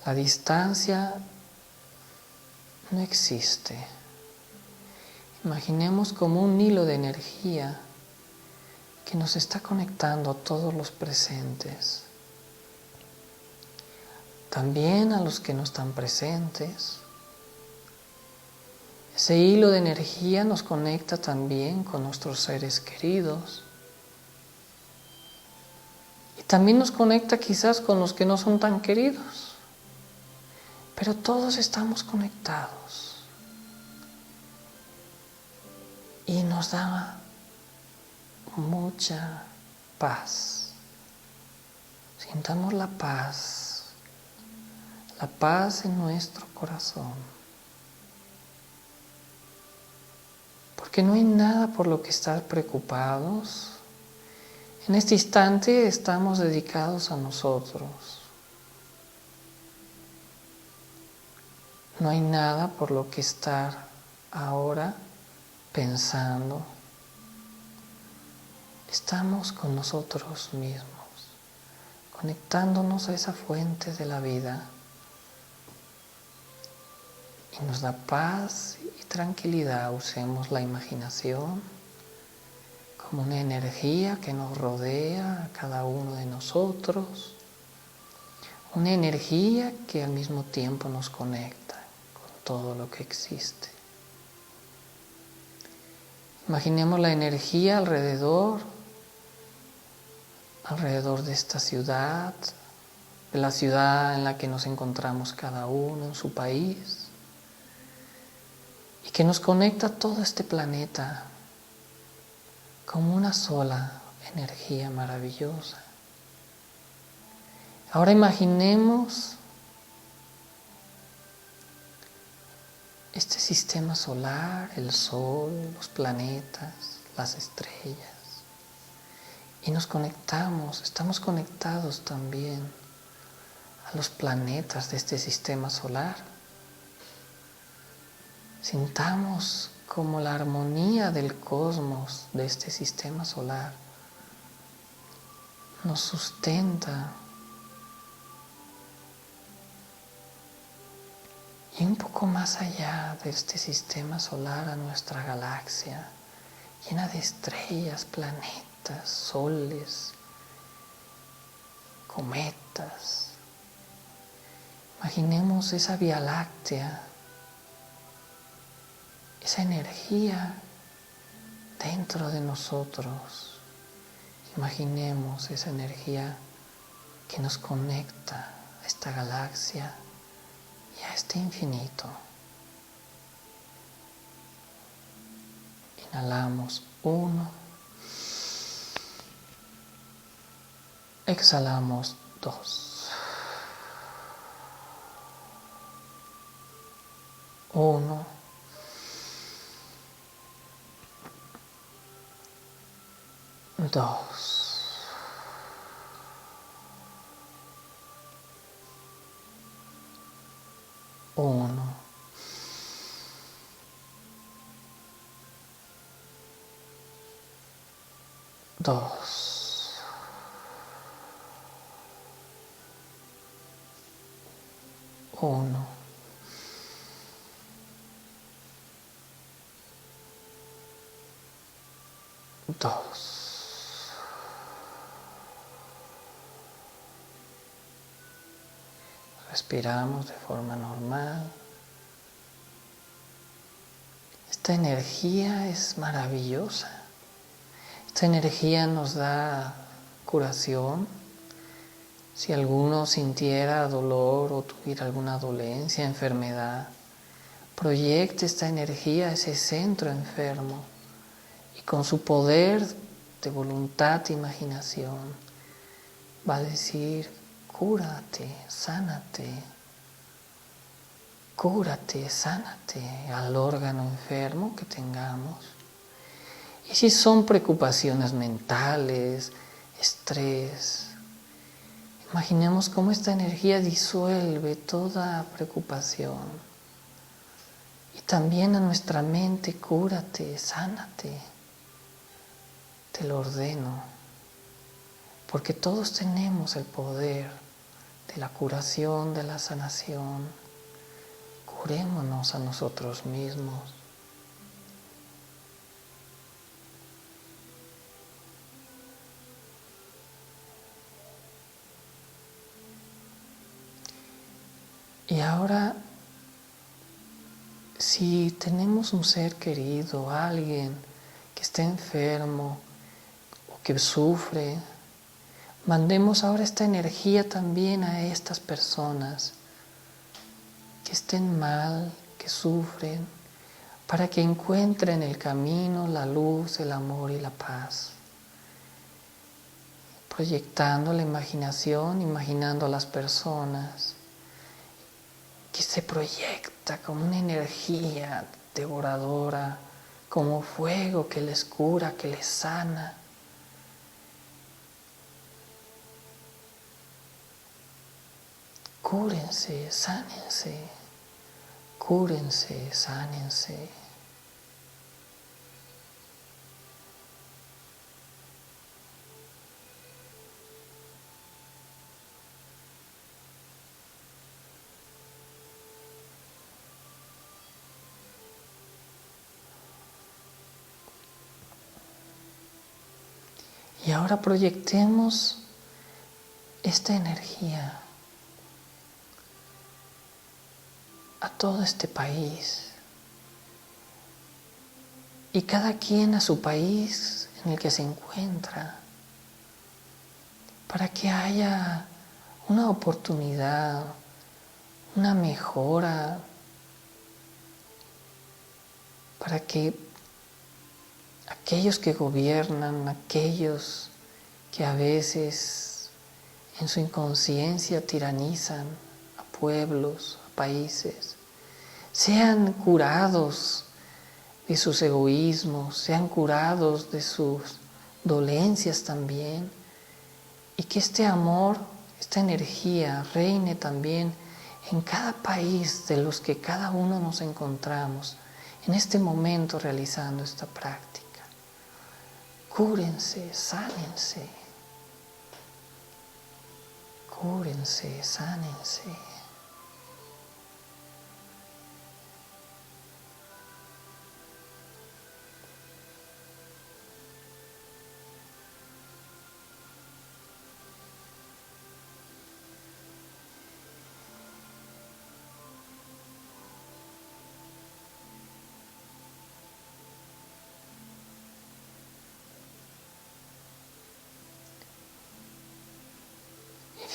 La distancia no existe. Imaginemos como un hilo de energía que nos está conectando a todos los presentes. También a los que no están presentes. Ese hilo de energía nos conecta también con nuestros seres queridos. Y también nos conecta quizás con los que no son tan queridos. Pero todos estamos conectados. Y nos da mucha paz. Sintamos la paz en nuestro corazón. porque no hay nada por lo que estar preocupados. En este instante estamos dedicados a nosotros. No hay nada por lo que estar ahora pensando. Estamos con nosotros mismos, conectándonos a esa fuente de la vida. Y nos da paz y tranquilidad. Usemos la imaginación como una energía que nos rodea a cada uno de nosotros. Una energía que al mismo tiempo nos conecta con todo lo que existe. Imaginemos la energía alrededor de esta ciudad, de la ciudad en la que nos encontramos cada uno en su país, y que nos conecta a todo este planeta como una sola energía maravillosa. Ahora imaginemos este sistema solar, el Sol, los planetas, las estrellas, y nos conectamos, estamos conectados también a los planetas de este sistema solar. Sintamos como la armonía del cosmos de este sistema solar nos sustenta. Y un poco más allá de este sistema solar, a nuestra galaxia, llena de estrellas, planetas, soles, cometas. Imaginemos esa Vía Láctea, esa energía dentro de nosotros. Imaginemos esa energía que nos conecta a esta galaxia y a este infinito. Inhalamos 1, exhalamos 2. 1, 2. 1, 2. 1, 2. Respiramos de forma normal. Esta energía es maravillosa. Esta energía nos da curación. Si alguno sintiera dolor o tuviera alguna dolencia, enfermedad, proyecte esta energía a ese centro enfermo y con su poder de voluntad e imaginación va a decir: cúrate, sánate, cúrate, sánate al órgano enfermo que tengamos. Y si son preocupaciones mentales, estrés, imaginemos cómo esta energía disuelve toda preocupación. Y también a nuestra mente: cúrate, sánate, te lo ordeno. Porque todos tenemos el poder de la curación, de la sanación. Curémonos a nosotros mismos. Y ahora, si tenemos un ser querido, alguien que esté enfermo o que sufre, mandemos ahora esta energía también a estas personas que estén mal, que sufren, para que encuentren el camino, la luz, el amor y la paz. Proyectando la imaginación, imaginando a las personas que se proyecta como una energía devoradora, como fuego que les cura, que les sana. Cúrense, sánense, cúrense, sánense. Y ahora proyectemos esta energía a todo este país y cada quien a su país en el que se encuentra, para que haya una oportunidad, una mejora, para que aquellos que gobiernan, aquellos que a veces en su inconsciencia tiranizan a pueblos, a países, sean curados de sus egoísmos, sean curados de sus dolencias también, y que este amor, esta energía reine también en cada país de los que cada uno nos encontramos en este momento realizando esta práctica. Cúrense, sánense. Cúrense, sánense.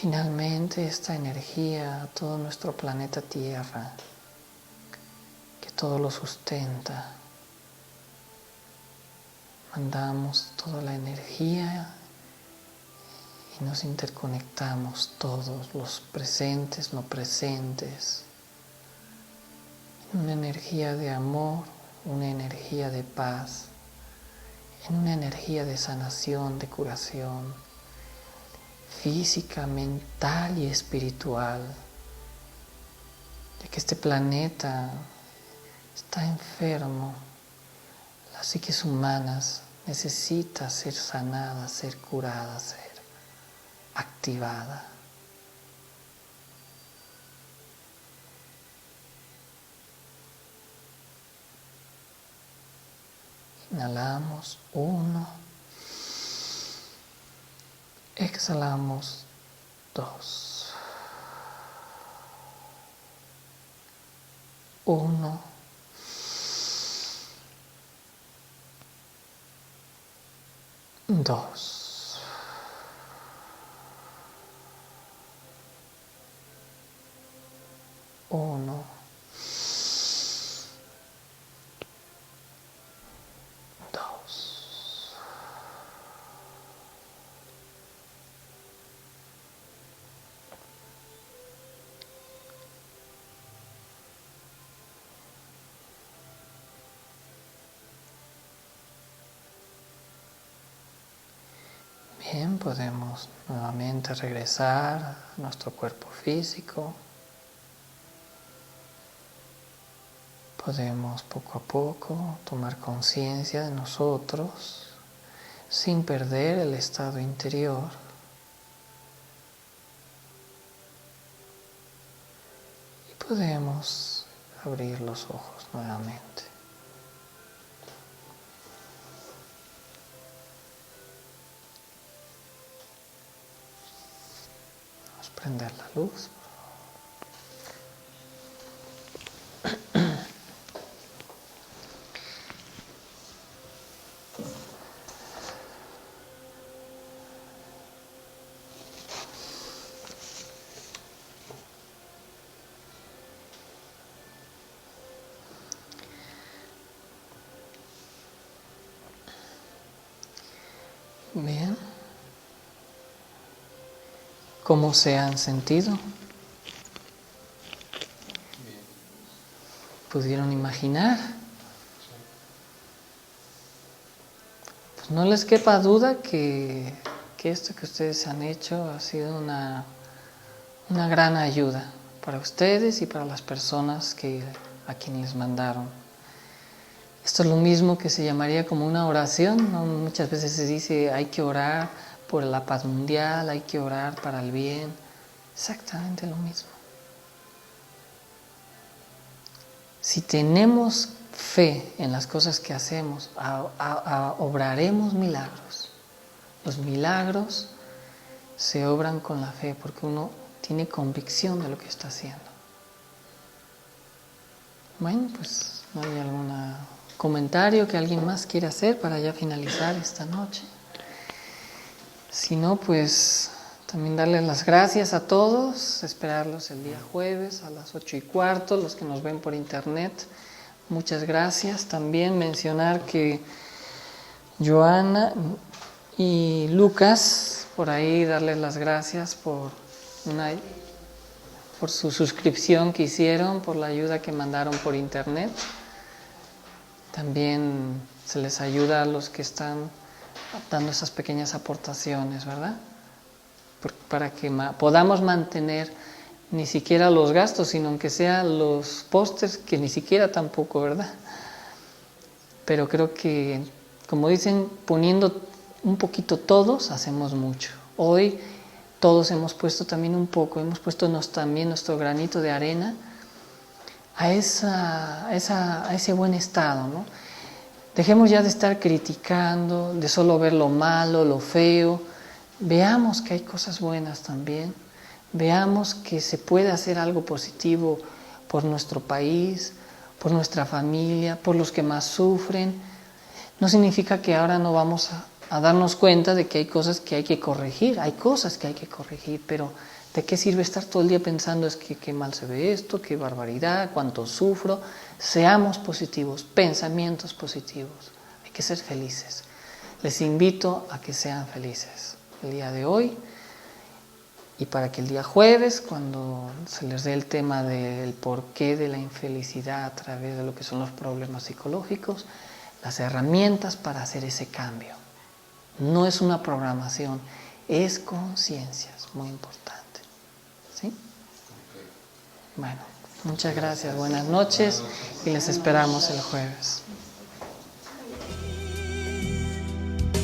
Finalmente esta energía a todo nuestro planeta Tierra, que todo lo sustenta, mandamos toda la energía y nos interconectamos todos, los presentes, no presentes, en una energía de amor, una energía de paz, en una energía de sanación, de curación, física, mental y espiritual, ya que este planeta está enfermo, la psiquis humana necesita ser sanada, ser curada, ser activada. Inhalamos 1. Exhalamos 2. 1. 2. 1. 2. Bien, podemos nuevamente regresar a nuestro cuerpo físico. Podemos poco a poco tomar conciencia de nosotros sin perder el estado interior. Y podemos abrir los ojos nuevamente. Vamos a prender la luz. Bien. ¿Cómo se han sentido? Bien. ¿Pudieron imaginar? pues no les quepa duda que esto que ustedes han hecho ha sido una gran ayuda para ustedes y para las personas a quienes les mandaron. Esto es lo mismo que se llamaría como una oración, ¿no? Muchas veces se dice hay que orar por la paz mundial, hay que orar para el bien. Exactamente lo mismo. Si tenemos fe en las cosas que hacemos, obraremos milagros. Los milagros se obran con la fe porque uno tiene convicción de lo que está haciendo. Bueno, pues ¿no hay algún comentario que alguien más quiera hacer para ya finalizar esta noche? Si no, pues también darles las gracias a todos, esperarlos el día jueves a las 8:15, los que nos ven por internet. Muchas gracias. También mencionar que Joana y Lucas, por ahí darles las gracias por su suscripción que hicieron, por la ayuda que mandaron por internet. También se les ayuda a los que están dando esas pequeñas aportaciones, ¿verdad? Para que podamos mantener ni siquiera los gastos, sino aunque sean los pósters, que ni siquiera tampoco, ¿verdad? Pero creo que, como dicen, poniendo un poquito todos, hacemos mucho. Hoy todos hemos puesto también un poco, hemos puesto también nuestro granito de arena a ese buen estado, ¿no? Dejemos ya de estar criticando, de solo ver lo malo, lo feo. Veamos que hay cosas buenas también. Veamos que se puede hacer algo positivo por nuestro país, por nuestra familia, por los que más sufren. No significa que ahora no vamos a darnos cuenta de que hay cosas que hay que corregir. Hay cosas que hay que corregir, pero ¿de qué sirve estar todo el día pensando es que qué mal se ve esto, qué barbaridad, cuánto sufro? Seamos positivos, pensamientos positivos. Hay que ser felices. Les invito a que sean felices el día de hoy y para que el día jueves, cuando se les dé el tema del porqué de la infelicidad a través de lo que son los problemas psicológicos, las herramientas para hacer ese cambio. No es una programación, es conciencia, es muy importante. ¿Sí? Bueno, muchas gracias, buenas noches y les esperamos el jueves.